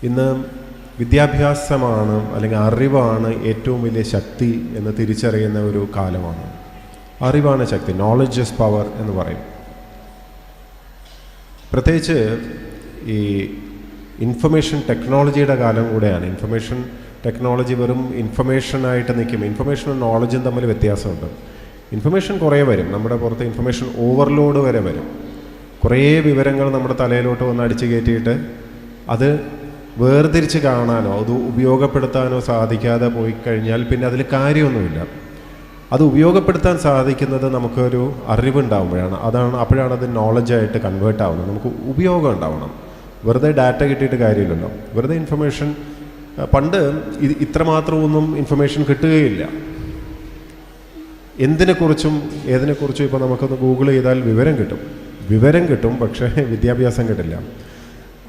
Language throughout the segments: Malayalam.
ഇന്ന് വിദ്യാഭ്യാസമാണ് അല്ലെങ്കിൽ അറിവാണ് ഏറ്റവും വലിയ ശക്തി എന്ന് തിരിച്ചറിയുന്ന ഒരു കാലമാണ്. അറിവാണ് ശക്തി, നോളജ് ഇസ് പവർ എന്ന് പറയും. പ്രത്യേകിച്ച് ഈ ഇൻഫർമേഷൻ ടെക്നോളജിയുടെ കാലം കൂടെയാണ്. ഇൻഫർമേഷൻ ടെക്നോളജി വെറും ഇൻഫർമേഷനായിട്ട് നിൽക്കും. ഇൻഫർമേഷനും നോളജും തമ്മിൽ വ്യത്യാസമുണ്ട്. ഇൻഫർമേഷൻ കുറേ വരും, നമ്മുടെ പുറത്ത് ഇൻഫർമേഷൻ ഓവർലോഡ് വരെ വരും. കുറേ വിവരങ്ങൾ നമ്മുടെ തലയിലോട്ട് വന്ന് അടിച്ചു കയറ്റിയിട്ട് അത് വേർതിരിച്ച് കാണാനോ അത് ഉപയോഗപ്പെടുത്താനോ സാധിക്കാതെ പോയി കഴിഞ്ഞാൽ പിന്നെ അതിൽ കാര്യമൊന്നുമില്ല. അത് ഉപയോഗപ്പെടുത്താൻ സാധിക്കുന്നത് നമുക്കൊരു അറിവുണ്ടാകുമ്പോഴാണ്. അപ്പോഴാണ് അത് നോളജായിട്ട് കൺവേർട്ട് ആവുന്നത്. നമുക്ക് ഉപയോഗം ഉണ്ടാവണം. വെറുതെ ഡാറ്റ കിട്ടിയിട്ട് കാര്യമില്ലല്ലോ. വെറുതെ ഇൻഫർമേഷൻ പണ്ട് ഇത്രമാത്രമൊന്നും ഇൻഫർമേഷൻ കിട്ടുകയില്ല. എന്തിനെക്കുറിച്ചും ഏതിനെക്കുറിച്ചും ഇപ്പോൾ നമുക്കൊന്ന് ഗൂഗിൾ ചെയ്താൽ വിവരം കിട്ടും, പക്ഷേ വിദ്യാഭ്യാസം കിട്ടില്ല.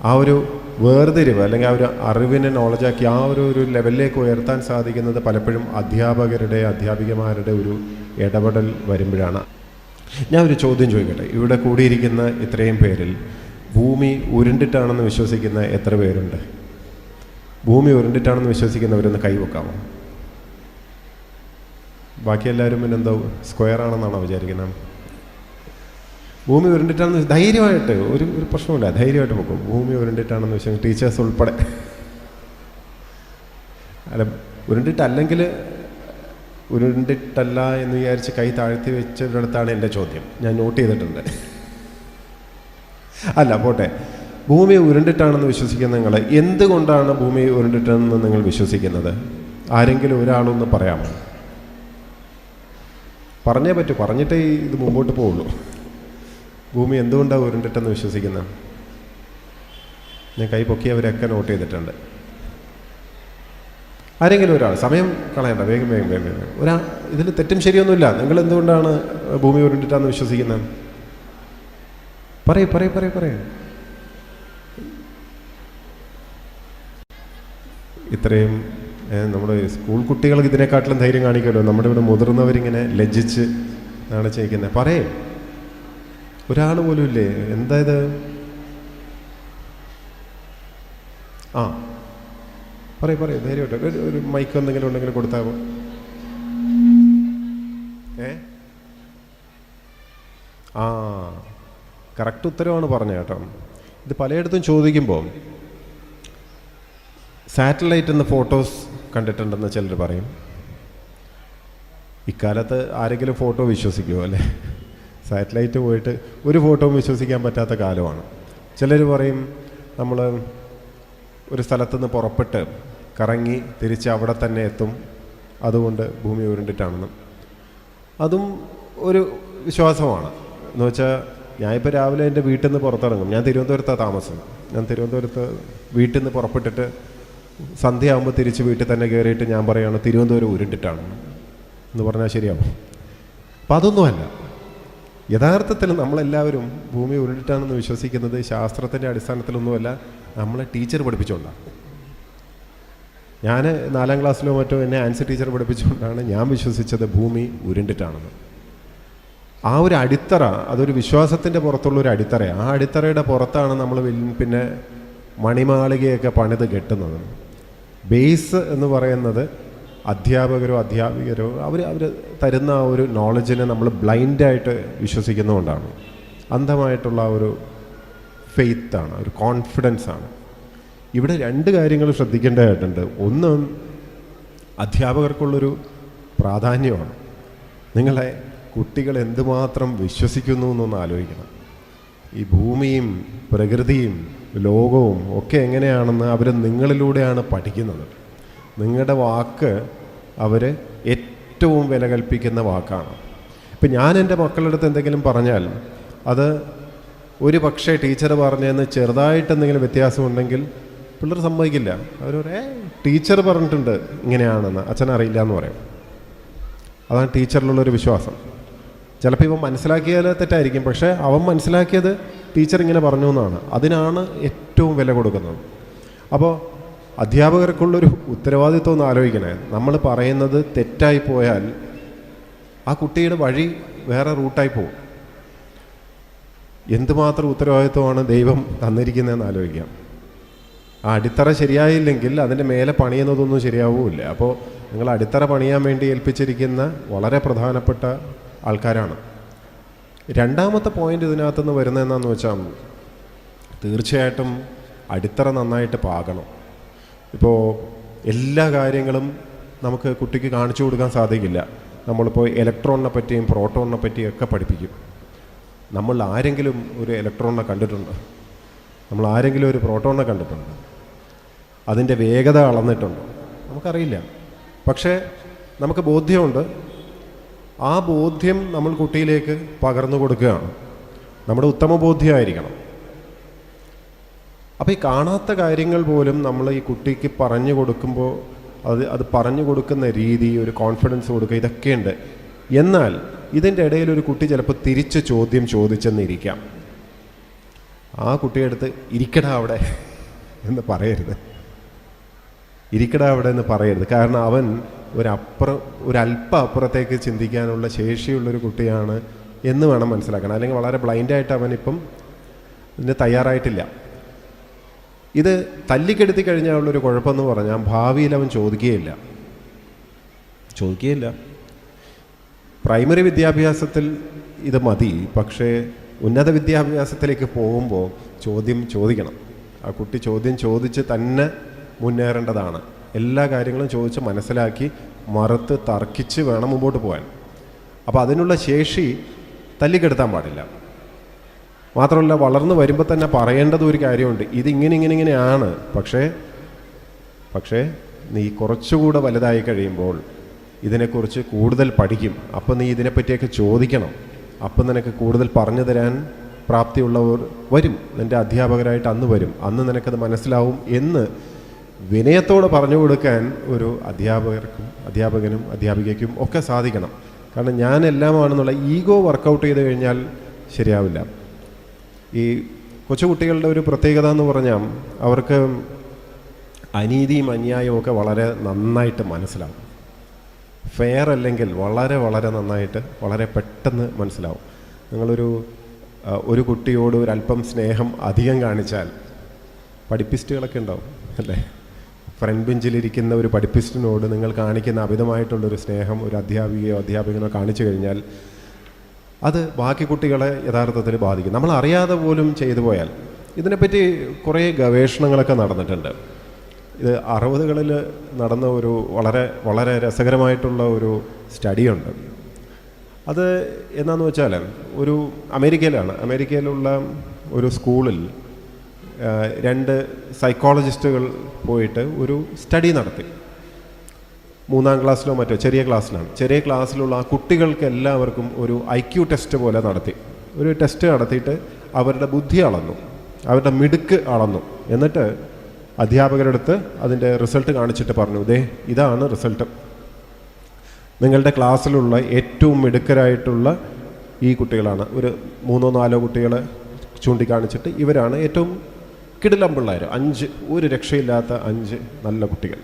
ആ ഒരു വേർതിരിവ് അല്ലെങ്കിൽ ആ ഒരു അറിവിനെ നോളജാക്കി ആ ഒരു ലെവലിലേക്ക് ഉയർത്താൻ സാധിക്കുന്നത് പലപ്പോഴും അധ്യാപികമാരുടെ ഒരു ഇടപെടൽ വരുമ്പോഴാണ്. ഞാൻ ഒരു ചോദ്യം ചോദിക്കട്ടെ. ഇവിടെ കൂടിയിരിക്കുന്ന ഇത്രയും പേരിൽ ഭൂമി ഉരുണ്ടിട്ടാണെന്ന് വിശ്വസിക്കുന്ന എത്ര പേരുണ്ട്? ഭൂമി ഉരുണ്ടിട്ടാണെന്ന് വിശ്വസിക്കുന്നവരൊന്ന് കൈവെക്കാമോ? ബാക്കി എല്ലാവരും പിന്നെ എന്തോ സ്ക്വയർ ആണെന്നാണോ വിചാരിക്കുന്നത്? ഭൂമി ഉരുണ്ടിട്ടാണെന്ന് ധൈര്യമായിട്ട് ഒരു പ്രശ്നമില്ല, ധൈര്യമായിട്ട് നോക്കും. ഭൂമി ഉരുണ്ടിട്ടാണെന്ന് വിശ്വസിക്കും, ടീച്ചേഴ്സ് ഉൾപ്പെടെ. അല്ല, ഉരുണ്ടിട്ടല്ലെങ്കിൽ ഉരുണ്ടിട്ടല്ല എന്ന് വിചാരിച്ച് കൈ താഴ്ത്തി വെച്ചവരടുത്താണ് എൻ്റെ ചോദ്യം. ഞാൻ നോട്ട് ചെയ്തിട്ടുണ്ട്. അല്ല പോട്ടെ, ഭൂമി ഉരുണ്ടിട്ടാണെന്ന് വിശ്വസിക്കുന്ന നിങ്ങൾ എന്തുകൊണ്ടാണ് ഭൂമി ഉരുണ്ടിട്ടെന്ന് നിങ്ങൾ വിശ്വസിക്കുന്നത്? ആരെങ്കിലും ഒരാളൊന്ന് പറയാമോ? പറഞ്ഞേ പറ്റൂ, പറഞ്ഞിട്ടേ ഇത് മുമ്പോട്ട് പോവുള്ളൂ. ഭൂമി എന്തുകൊണ്ടാണ് ഉരുണ്ടിട്ടെന്ന് വിശ്വസിക്കുന്നത്? ഞാൻ കൈ പൊക്കിയവരൊക്കെ നോട്ട് ചെയ്തിട്ടുണ്ട്. ആരെങ്കിലും ഒരാൾ, സമയം കളയണ്ട, വേഗം ഒരാൾ. ഇതിൽ തെറ്റും ശരിയൊന്നുമില്ല. നിങ്ങൾ എന്തുകൊണ്ടാണ് ഭൂമി ഉരുണ്ടിട്ടാന്ന് വിശ്വസിക്കുന്നത്? പറയൂ. ഇത്രയും നമ്മുടെ സ്കൂൾ കുട്ടികൾക്ക് ഇതിനെക്കാട്ടിലും ധൈര്യം കാണിക്കുമല്ലോ. നമ്മുടെ ഇവിടെ മുതിർന്നവരിങ്ങനെ ലജ്ജിച്ച് ആണ് ചെയ്യിക്കുന്നത്. പറയേ, ഒരാൾ പോലും ഇല്ലേ? എന്താ ഇത്? ആ പറയൂ ധൈര്യമായിട്ട്. ഒരു മൈക്ക് എന്തെങ്കിലും ഉണ്ടെങ്കിൽ കൊടുത്താവോ? കറക്റ്റ് ഉത്തരവാണ് പറഞ്ഞത് കേട്ടോ. ഇത് പലയിടത്തും ചോദിക്കുമ്പോൾ സാറ്റലൈറ്റ് എന്ന ഫോട്ടോസ് കണ്ടിട്ടുണ്ടെന്ന് ചിലർ പറയും. ഇക്കാലത്ത് ആരെങ്കിലും ഫോട്ടോ വിശ്വസിക്കുമോ? അല്ലേ, സാറ്റലൈറ്റ് പോയിട്ട് ഒരു ഫോട്ടോയും വിശ്വസിക്കാൻ പറ്റാത്ത കാലമാണ്. ചിലർ പറയും നമ്മൾ ഒരു സ്ഥലത്തുനിന്ന് പുറപ്പെട്ട് കറങ്ങി തിരിച്ച് അവിടെ തന്നെ എത്തും, അതുകൊണ്ട് ഭൂമി ഉരുണ്ടിട്ടാണെന്ന്. അതും ഒരു വിശ്വാസമാണ്. എന്ന് വെച്ചാൽ ഞാനിപ്പോൾ രാവിലെ എൻ്റെ വീട്ടിൽ നിന്ന് പുറത്തിറങ്ങും. ഞാൻ തിരുവനന്തപുരത്താണ് താമസം. ഞാൻ തിരുവനന്തപുരത്ത് വീട്ടിൽ നിന്ന് പുറപ്പെട്ടിട്ട് സന്ധ്യ ആകുമ്പോൾ തിരിച്ച് വീട്ടിൽ തന്നെ കയറിയിട്ട് ഞാൻ പറയുകയാണ് തിരുവനന്തപുരം ഉരുണ്ടിട്ടാണ് എന്ന് പറഞ്ഞാൽ ശരിയാവും? അപ്പം അതൊന്നുമല്ല. യഥാർത്ഥത്തിൽ നമ്മളെല്ലാവരും ഭൂമി ഉരുണ്ടിട്ടാണെന്ന് വിശ്വസിക്കുന്നത് ശാസ്ത്രത്തിൻ്റെ അടിസ്ഥാനത്തിലൊന്നുമല്ല, നമ്മളെ ടീച്ചർ പഠിപ്പിച്ചുകൊണ്ടാണ്. ഞാൻ 4ാം ക്ലാസ്സിലോ മറ്റോ എന്നെ ആൻസി ടീച്ചർ പഠിപ്പിച്ചുകൊണ്ടാണ് ഞാൻ വിശ്വസിച്ചത് ഭൂമി ഉരുണ്ടിട്ടാണെന്ന്. ആ ഒരു അടിത്തറ, അതൊരു വിശ്വാസത്തിൻ്റെ പുറത്തുള്ളൊരു അടിത്തറയാണ്. ആ അടിത്തറയുടെ പുറത്താണ് നമ്മൾ പിന്നെ മണിമാളികയൊക്കെ പണിത് കെട്ടുന്നത്. ബേസ് എന്ന് പറയുന്നത് അധ്യാപകരോ അവർ തരുന്ന ആ ഒരു നോളജിനെ നമ്മൾ ബ്ലൈൻഡായിട്ട് വിശ്വസിക്കുന്നതുകൊണ്ടാണ്. അന്ധമായിട്ടുള്ള ഒരു ഫെയ്ത്താണ്, ഒരു കോൺഫിഡൻസാണ്. ഇവിടെ 2 കാര്യങ്ങൾ ശ്രദ്ധിക്കേണ്ടതായിട്ടുണ്ട്. ഒന്ന്, അധ്യാപകർക്കുള്ളൊരു പ്രാധാന്യമാണ്. നിങ്ങളെ കുട്ടികൾ എന്തുമാത്രം വിശ്വസിക്കുന്നു എന്നൊന്ന് ആലോചിക്കണം. ഈ ഭൂമിയും പ്രകൃതിയും ലോകവും ഒക്കെ എങ്ങനെയാണെന്ന് അവർ നിങ്ങളിലൂടെയാണ് പഠിക്കുന്നത്. നിങ്ങളുടെ വാക്ക് അവർ ഏറ്റവും വില കൽപ്പിക്കുന്ന വാക്കാണ്. ഇപ്പം ഞാൻ എൻ്റെ മക്കളുടെ അടുത്ത് എന്തെങ്കിലും പറഞ്ഞാൽ അത് ഒരു പക്ഷേ ടീച്ചർ പറഞ്ഞതെന്ന് ചെറുതായിട്ട് എന്തെങ്കിലും വ്യത്യാസമുണ്ടെങ്കിൽ പിള്ളേർ സമ്മതിക്കില്ല. അവർ ടീച്ചർ പറഞ്ഞിട്ടുണ്ട് ഇങ്ങനെയാണെന്ന്, അച്ഛനറിയില്ല എന്ന് പറയും. അതാണ് ടീച്ചറിലുള്ളൊരു വിശ്വാസം. ചിലപ്പോൾ ഇവൻ മനസ്സിലാക്കിയാൽ തെറ്റായിരിക്കും, പക്ഷേ അവൻ മനസ്സിലാക്കിയത് ടീച്ചർ ഇങ്ങനെ പറഞ്ഞു എന്നാണ്. അതിനാണ് ഏറ്റവും വില കൊടുക്കുന്നത്. അപ്പോൾ അധ്യാപകർക്കുള്ളൊരു ഉത്തരവാദിത്വം ഒന്ന് ആലോചിക്കണേ. നമ്മൾ പറയുന്നത് തെറ്റായി പോയാൽ ആ കുട്ടിയുടെ വഴി വേറെ റൂട്ടായി പോകും. എന്തുമാത്രം ഉത്തരവാദിത്വമാണ് ദൈവം തന്നിരിക്കുന്നതെന്ന് ആലോചിക്കാം. ആ അടിത്തറ ശരിയായില്ലെങ്കിൽ അതിൻ്റെ മേലെ പണിയുന്നതൊന്നും ശരിയാവില്ല. അപ്പോൾ നിങ്ങൾ അടിത്തറ പണിയാൻ വേണ്ടി ഏൽപ്പിച്ചിരിക്കുന്ന വളരെ പ്രധാനപ്പെട്ട ആൾക്കാരാണ്. രണ്ടാമത്തെ പോയിന്റ് ഇതിനകത്തുനിന്ന് വരുന്നത് എന്താണെന്ന് വെച്ചാൽ, തീർച്ചയായിട്ടും അടിത്തറ നന്നായിട്ട് പാകണം. ഇപ്പോൾ എല്ലാ കാര്യങ്ങളും നമുക്ക് കുട്ടിക്ക് കാണിച്ചു കൊടുക്കാൻ സാധിക്കില്ല. നമ്മളിപ്പോൾ ഇലക്ട്രോണിനെ പറ്റിയും പ്രോട്ടോണിനെ പറ്റിയും ഒക്കെ പഠിപ്പിക്കും. നമ്മൾ ആരെങ്കിലും ഒരു ഇലക്ട്രോണിനെ കണ്ടിട്ടുണ്ടോ? നമ്മൾ ആരെങ്കിലും ഒരു പ്രോട്ടോണിനെ കണ്ടിട്ടുണ്ടോ? അതിൻ്റെ വേഗത അളന്നിട്ടുണ്ടോ? നമുക്കറിയില്ല. പക്ഷേ നമുക്ക് ബോധ്യമുണ്ട്. ആ ബോധ്യം നമ്മൾ കുട്ടിയിലേക്ക് പകർന്നു കൊടുക്കുകയാണ്. നമ്മുടെ ഉത്തമ ബോധ്യമായിരിക്കണം. അപ്പോൾ ഈ കാണാത്ത കാര്യങ്ങൾ പോലും നമ്മൾ ഈ കുട്ടിക്ക് പറഞ്ഞു കൊടുക്കുമ്പോൾ അത് പറഞ്ഞു കൊടുക്കുന്ന രീതി, ഒരു കോൺഫിഡൻസ് കൊടുക്കുക, ഇതൊക്കെയുണ്ട്. എന്നാൽ ഇതിൻ്റെ ഇടയിൽ ഒരു കുട്ടി ചിലപ്പോൾ തിരിച്ച് ചോദ്യം ചോദിച്ചെന്നിരിക്കാം. ആ കുട്ടിയെടുത്ത് ഇരിക്കടാ അവിടെ എന്ന് ഇരിക്കടാ അവിടെ എന്ന് പറയരുത്. കാരണം അവൻ ഒരല്പം അപ്പുറത്തേക്ക് ചിന്തിക്കാനുള്ള ശേഷിയുള്ളൊരു കുട്ടിയാണ് എന്ന് വേണം മനസ്സിലാക്കണം. അല്ലെങ്കിൽ വളരെ ബ്ലൈൻഡായിട്ട് അവനിപ്പം ഇതിന് തയ്യാറായിട്ടില്ല. ഇത് തല്ലിക്കെടുത്തി കഴിഞ്ഞാലുള്ളൊരു കുഴപ്പമെന്ന് പറഞ്ഞാൽ ഭാവിയിൽ അവൻ ചോദിക്കുകയില്ല. പ്രൈമറി വിദ്യാഭ്യാസത്തിൽ ഇത് മതി. പക്ഷേ ഉന്നത വിദ്യാഭ്യാസത്തിലേക്ക് പോകുമ്പോൾ ചോദിക്കണം. ആ കുട്ടി ചോദ്യം ചോദിച്ച് തന്നെ മുന്നേറേണ്ടതാണ്. എല്ലാ കാര്യങ്ങളും ചോദിച്ച് മനസ്സിലാക്കി മറുത്ത് തർക്കിച്ച് വേണം മുമ്പോട്ട് പോകാൻ. അപ്പോൾ അതിനുള്ള ശേഷി തല്ലിക്കെടുത്താൻ പാടില്ല. മാത്രമല്ല, വളർന്നു വരുമ്പോൾ തന്നെ പറയേണ്ടത് ഒരു കാര്യമുണ്ട്. ഇതിങ്ങനെയാണ്. പക്ഷേ നീ കുറച്ചുകൂടെ വലുതായി കഴിയുമ്പോൾ ഇതിനെക്കുറിച്ച് കൂടുതൽ പഠിക്കും. അപ്പം നീ ഇതിനെപ്പറ്റിയൊക്കെ ചോദിക്കണം. അപ്പം നിനക്ക് കൂടുതൽ പറഞ്ഞു തരാൻ പ്രാപ്തിയുള്ളവർ വരും. നിൻ്റെ അധ്യാപകരായിട്ട് അന്ന് വരും. അന്ന് നിനക്കത് മനസ്സിലാവും എന്ന് വിനയത്തോടെ പറഞ്ഞു കൊടുക്കാൻ ഒരു അധ്യാപകനും അധ്യാപികയ്ക്കും ഒക്കെ സാധിക്കണം. കാരണം ഞാൻ എല്ലാമാണെന്നുള്ള ഈഗോ വർക്കൗട്ട് ചെയ്ത് കഴിഞ്ഞാൽ ശരിയാവില്ല. ഈ കൊച്ചുകുട്ടികളുടെ ഒരു പ്രത്യേകത എന്ന് പറഞ്ഞാൽ അവർക്ക് അനീതിയും അന്യായവും ഒക്കെ വളരെ നന്നായിട്ട് മനസ്സിലാവും. ഫെയർ അല്ലെങ്കിൽ വളരെ വളരെ നന്നായിട്ട് വളരെ പെട്ടെന്ന് മനസ്സിലാവും. ഒരു കുട്ടിയോട് ഒരല്പം സ്നേഹം അധികം കാണിച്ചാൽ, പഠിപ്പിസ്റ്റുകളൊക്കെ ഉണ്ടാവും അല്ലേ, ഫ്രണ്ട് ബെഞ്ചിലിരിക്കുന്ന ഒരു പഠിപ്പിസ്റ്റിനോട് നിങ്ങൾ കാണിക്കുന്ന അമിതമായിട്ടുള്ളൊരു സ്നേഹം ഒരു അധ്യാപികയോ അധ്യാപകനോ കാണിച്ചു കഴിഞ്ഞാൽ അത് ബാക്കി കുട്ടികളെ യഥാർത്ഥത്തിൽ ബാധിക്കും. നമ്മൾ അറിയാതെ പോലും ചെയ്തു പോയാൽ. ഇതിനെപ്പറ്റി കുറേ ഗവേഷണങ്ങളൊക്കെ നടന്നിട്ടുണ്ട്. ഇത് 60കളിൽ നടന്ന ഒരു വളരെ വളരെ രസകരമായിട്ടുള്ള ഒരു സ്റ്റഡിയുണ്ട്. അത് എന്താണെന്ന് വെച്ചാൽ ഒരു അമേരിക്കയിലുള്ള ഒരു സ്കൂളിൽ 2 സൈക്കോളജിസ്റ്റുകൾ പോയിട്ട് ഒരു സ്റ്റഡി നടത്തി. 3ാം ക്ലാസ്സിലോ മറ്റോ ചെറിയ ക്ലാസ്സിലുള്ള ആ കുട്ടികൾക്ക് എല്ലാവർക്കും ഒരു IQ ടെസ്റ്റ് പോലെ നടത്തി. ഒരു ടെസ്റ്റ് നടത്തിയിട്ട് അവരുടെ ബുദ്ധി അളന്നു, അവരുടെ മിടുക്ക് അളന്നു. എന്നിട്ട് അധ്യാപകരുടെ അടുത്ത് അതിൻ്റെ റിസൾട്ട് കാണിച്ചിട്ട് പറഞ്ഞു, ഇതാണ് റിസൾട്ട്. നിങ്ങളുടെ ക്ലാസ്സിലുള്ള ഏറ്റവും മിടുക്കരായിട്ടുള്ള ഈ കുട്ടികളാണ്. ഒരു 3-4 കുട്ടികളെ ചൂണ്ടിക്കാണിച്ചിട്ട് ഇവരാണ് ഏറ്റവും കിടിലം പിള്ളേർ. 5 ഒരു രക്ഷയില്ലാത്ത 5 നല്ല കുട്ടികൾ.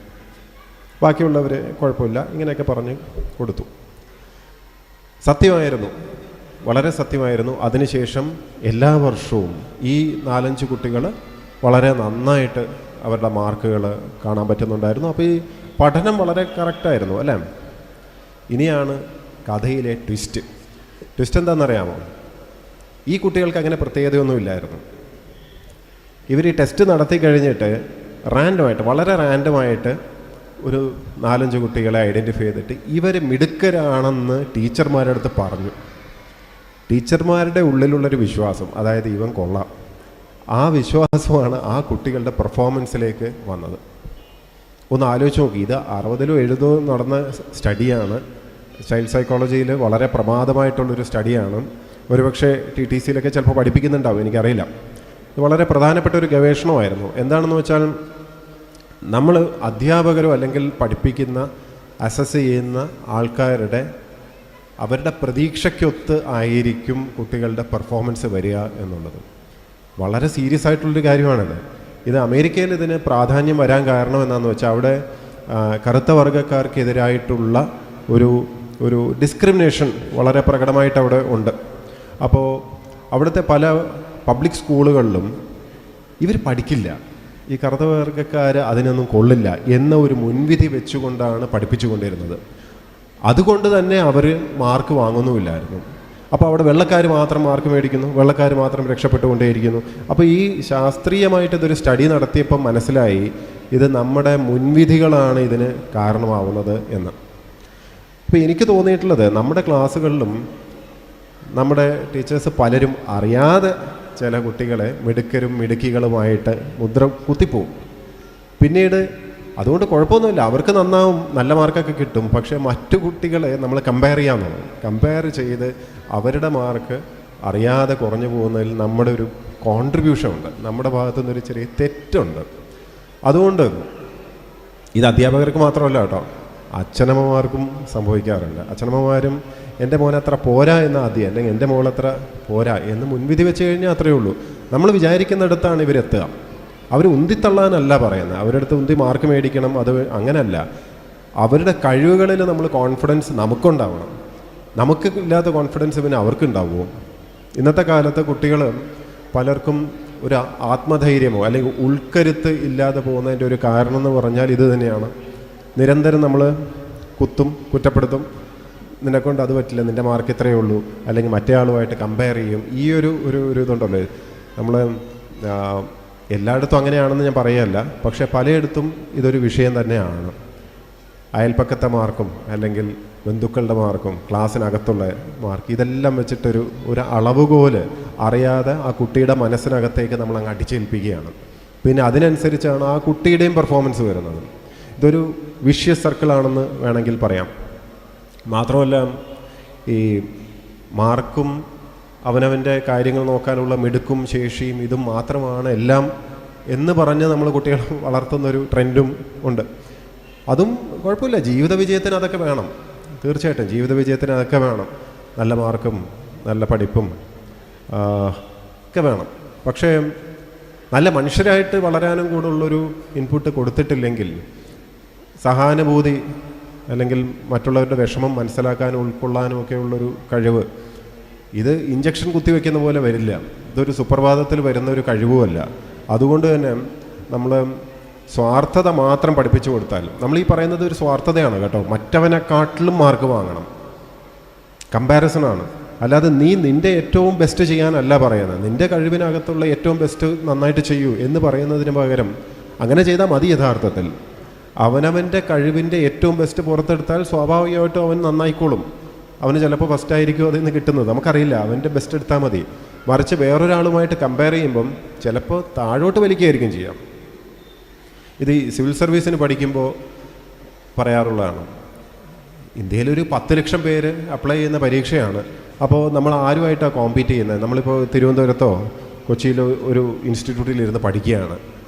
ബാക്കിയുള്ളവർ കുഴപ്പമില്ല. ഇങ്ങനെയൊക്കെ പറഞ്ഞ് കൊടുത്തു. സത്യമായിരുന്നു, വളരെ സത്യമായിരുന്നു. അതിനുശേഷം എല്ലാ വർഷവും ഈ 4-5 കുട്ടികൾ വളരെ നന്നായിട്ട് അവരുടെ മാർക്കുകൾ കാണാൻ പറ്റുന്നുണ്ടായിരുന്നു. അപ്പോൾ ഈ പഠനം വളരെ കറക്റ്റായിരുന്നു അല്ലേ. ഇനിയാണ് കഥയിലെ ട്വിസ്റ്റ് എന്താണെന്നറിയാമോ? ഈ കുട്ടികൾക്ക് അങ്ങനെ പ്രത്യേകതയൊന്നുമില്ലായിരുന്നു. ഇവർ ഈ ടെസ്റ്റ് നടത്തി കഴിഞ്ഞിട്ട് വളരെ റാൻഡമായിട്ട് ഒരു 4-5 കുട്ടികളെ ഐഡൻറ്റിഫൈ ചെയ്തിട്ട് ഇവർ മിടുക്കരാണെന്ന് ടീച്ചർമാരുടെ അടുത്ത് പറഞ്ഞു. ടീച്ചർമാരുടെ ഉള്ളിലുള്ളൊരു വിശ്വാസം, അതായത് ഇവൻ കൊള്ളാം, ആ വിശ്വാസമാണ് ആ കുട്ടികളുടെ പെർഫോമൻസിലേക്ക് വന്നത്. ഒന്ന് ആലോചിച്ച് നോക്കി. ഇത് 60-ലോ 70-ലോ നടന്ന സ്റ്റഡിയാണ്. ചൈൽഡ് സൈക്കോളജിയിൽ വളരെ പ്രമാദമായിട്ടുള്ളൊരു സ്റ്റഡിയാണ്. ഒരുപക്ഷെ TTCയിലൊക്കെ ചിലപ്പോൾ പഠിപ്പിക്കുന്നുണ്ടാവും, എനിക്കറിയില്ല. ഇത് വളരെ പ്രധാനപ്പെട്ട ഒരു ഗവേഷണമായിരുന്നു. എന്താണെന്ന് വെച്ചാൽ, നമ്മൾ അധ്യാപകരോ അല്ലെങ്കിൽ പഠിപ്പിക്കുന്ന അസസ് ചെയ്യുന്ന അവരുടെ പ്രതീക്ഷയ്ക്കൊത്ത് ആയിരിക്കും കുട്ടികളുടെ പെർഫോമൻസ് വരിക എന്നുള്ളത് വളരെ സീരിയസ് ആയിട്ടുള്ളൊരു കാര്യമാണിത്. ഇത് അമേരിക്കയിൽ ഇതിന് പ്രാധാന്യം വരാൻ കാരണം എന്താണെന്ന് വെച്ചാൽ, അവിടെ കറുത്ത വർഗ്ഗക്കാർക്കെതിരായിട്ടുള്ള ഒരു ഡിസ്ക്രിമിനേഷൻ വളരെ പ്രകടമായിട്ട് അവിടെ ഉണ്ട്. അപ്പോൾ അവിടുത്തെ പല പബ്ലിക് സ്കൂളുകളിലും ഇവർ പഠിക്കില്ല. ഈ കറുത്ത വർഗ്ഗക്കാർ അതിനൊന്നും കൊള്ളില്ല എന്ന ഒരു മുൻവിധി വെച്ചുകൊണ്ടാണ് പഠിപ്പിച്ചു കൊണ്ടിരുന്നത്. അതുകൊണ്ട് തന്നെ അവർ മാർക്ക് വാങ്ങുന്നുമില്ലായിരുന്നു. അപ്പോൾ അവിടെ വെള്ളക്കാർ മാത്രം മാർക്ക് മേടിക്കുന്നു, വെള്ളക്കാർ മാത്രം രക്ഷപ്പെട്ടുകൊണ്ടേയിരിക്കുന്നു. അപ്പോൾ ഈ ശാസ്ത്രീയമായിട്ട് ഇതൊരു സ്റ്റഡി നടത്തിയപ്പം മനസ്സിലായി ഇത് നമ്മുടെ മുൻവിധികളാണ് ഇതിന് കാരണമാവുന്നത് എന്ന്. അപ്പോൾ എനിക്ക് തോന്നിയിട്ടുള്ളത് നമ്മുടെ ക്ലാസ്സുകളിലും നമ്മുടെ ടീച്ചേഴ്സ് പലരും അറിയാതെ ചില കുട്ടികളെ മിടുക്കരും മിടുക്കികളുമായിട്ട് മുദ്ര കുത്തിപ്പോവും. പിന്നീട് അതുകൊണ്ട് കുഴപ്പമൊന്നുമില്ല, അവർക്ക് നന്നാവും, നല്ല മാർക്കൊക്കെ കിട്ടും. പക്ഷേ മറ്റു കുട്ടികളെ നമ്മൾ കമ്പയർ ചെയ്യാമെന്നുള്ളത്, കമ്പയർ ചെയ്ത് അവരുടെ മാർക്ക് അറിയാതെ കുറഞ്ഞു പോകുന്നതിൽ നമ്മുടെ ഒരു കോൺട്രിബ്യൂഷൻ ഉണ്ട്, നമ്മുടെ ഭാഗത്തു നിന്നൊരു ചെറിയ തെറ്റുണ്ട്. അതുകൊണ്ട് ഇത് അധ്യാപകർക്ക് മാത്രമല്ല കേട്ടോ, അച്ഛനമ്മമാർക്കും സംഭവിക്കാറുണ്ട്. അച്ഛനമ്മമാരും എൻ്റെ മോനത്ര പോരാ എന്ന് ആദ്യം, അല്ലെങ്കിൽ എൻ്റെ മോളത്ര പോരാ എന്ന് മുൻവിധി വെച്ച് കഴിഞ്ഞാൽ അത്രയേ ഉള്ളൂ. നമ്മൾ വിചാരിക്കുന്നിടത്താണ് ഇവരെത്തുക. അവർ ഉന്തിത്തള്ളാനല്ല പറയുന്നത്, അവരുടെ അടുത്ത് ഉന്തി മാർക്ക് മേടിക്കണം, അത് അങ്ങനെയല്ല. അവരുടെ കഴിവുകളിൽ നമ്മൾ കോൺഫിഡൻസ് നമുക്കുണ്ടാവണം. നമുക്ക് ഇല്ലാത്ത കോൺഫിഡൻസ് പിന്നെ അവർക്കുണ്ടാവുമോ? ഇന്നത്തെ കാലത്ത് കുട്ടികൾ പലർക്കും ഒരു ആത്മധൈര്യമോ അല്ലെങ്കിൽ ഉൾക്കരുത്ത് ഇല്ലാതെ പോകുന്നതിൻ്റെ ഒരു കാരണം എന്ന് പറഞ്ഞാൽ ഇത് തന്നെയാണ്. നിരന്തരം നമ്മൾ കുത്തും, കുറ്റപ്പെടുത്തും, നിന്നെക്കൊണ്ട് അത് പറ്റില്ല, നിൻ്റെ മാർക്ക് ഇത്രയേ ഉള്ളൂ, അല്ലെങ്കിൽ മറ്റേ ആളുമായിട്ട് കമ്പയർ ചെയ്യും. ഈ ഒരു ഇതുണ്ടല്ലോ, നമ്മൾ എല്ലായിടത്തും അങ്ങനെയാണെന്ന് ഞാൻ പറയുകയല്ല, പക്ഷേ പലയിടത്തും ഇതൊരു വിഷയം തന്നെയാണ്. അയൽപ്പക്കത്തെ മാർക്കും അല്ലെങ്കിൽ ബന്ധുക്കളുടെ മാർക്കും ക്ലാസ്സിനകത്തുള്ള മാർക്ക് ഇതെല്ലാം വെച്ചിട്ടൊരു അളവുകോല് അറിയാതെ ആ കുട്ടിയുടെ മനസ്സിനകത്തേക്ക് നമ്മൾ അങ്ങ് അടിച്ചേൽപ്പിക്കുകയാണ്. പിന്നെ അതിനനുസരിച്ചാണ് ആ കുട്ടിയുടെയും പെർഫോമൻസ് വരുന്നത്. ഇതൊരു വിഷ്യസ് സർക്കിളാണെന്ന് വേണമെങ്കിൽ പറയാം. മാത്രമല്ല, ഈ മാർക്കും അവനവൻ്റെ കാര്യങ്ങൾ നോക്കാനുള്ള മിടുക്കും ശേഷിയും ഇതും മാത്രമാണ് എല്ലാം എന്ന് പറഞ്ഞ് നമ്മൾ കുട്ടികളെ വളർത്തുന്നൊരു ട്രെൻഡും ഉണ്ട്. അതും കുഴപ്പമില്ല, ജീവിത വിജയത്തിന് അതൊക്കെ വേണം. തീർച്ചയായിട്ടും ജീവിത വിജയത്തിന് അതൊക്കെ വേണം. നല്ല മാർക്കും നല്ല പഠിപ്പും ഒക്കെ വേണം. പക്ഷേ നല്ല മനുഷ്യരായിട്ട് വളരാനും കൂടെ ഉള്ളൊരു ഇൻപുട്ട് കൊടുത്തിട്ടില്ലെങ്കിൽ, സഹാനുഭൂതി അല്ലെങ്കിൽ മറ്റുള്ളവരുടെ വിഷമം മനസ്സിലാക്കാനും ഉൾക്കൊള്ളാനും ഒക്കെ ഉള്ളൊരു കഴിവ്, ഇത് ഇഞ്ചക്ഷൻ കുത്തിവെക്കുന്ന പോലെ വരില്ല. ഇതൊരു സുപ്രഭാതത്തിൽ വരുന്ന ഒരു കഴിവുമല്ല. അതുകൊണ്ട് തന്നെ നമ്മൾ സ്വാർത്ഥത മാത്രം പഠിപ്പിച്ചു കൊടുത്താൽ, നമ്മൾ ഈ പറയുന്നത് ഒരു സ്വാർത്ഥതയാണ് കേട്ടോ, മറ്റവനെക്കാട്ടിലും മാർക്ക് വാങ്ങണം, കമ്പാരിസണാണ്. അല്ലാതെ നീ നിൻ്റെ ഏറ്റവും ബെസ്റ്റ് ചെയ്യാനല്ല പറയുന്നത്, നിൻ്റെ കഴിവിനകത്തുള്ള ഏറ്റവും ബെസ്റ്റ് നന്നായിട്ട് ചെയ്യൂ എന്ന് പറയുന്നതിന് പകരം അങ്ങനെ ചെയ്താൽ മതി. യഥാർത്ഥത്തിൽ അവനവൻ്റെ കഴിവിൻ്റെ ഏറ്റവും ബെസ്റ്റ് പുറത്തെടുത്താൽ സ്വാഭാവികമായിട്ടും അവൻ നന്നായിക്കോളും. അവന് ചിലപ്പോൾ ഫസ്റ്റായിരിക്കും അതിൽ നിന്ന് കിട്ടുന്നത്, നമുക്കറിയില്ല. അവൻ്റെ ബെസ്റ്റ് എടുത്താൽ മതി. മറിച്ച് വേറൊരാളുമായിട്ട് കമ്പയർ ചെയ്യുമ്പം ചിലപ്പോൾ താഴോട്ട് വലിക്കുകയായിരിക്കും ചെയ്യാം. ഇത് സിവിൽ സർവീസിന് പഠിക്കുമ്പോൾ പറയാറുള്ളതാണ്. ഇന്ത്യയിലൊരു 10 ലക്ഷം പേര് അപ്ലൈ ചെയ്യുന്ന പരീക്ഷയാണ്. അപ്പോൾ നമ്മൾ ആരുമായിട്ടാണ് കോമ്പീറ്റ് ചെയ്യുന്നത്? നമ്മളിപ്പോൾ തിരുവനന്തപുരത്തോ കൊച്ചിയിലോ ഒരു ഇൻസ്റ്റിറ്റ്യൂട്ടിലിരുന്ന് പഠിക്കുകയാണ്.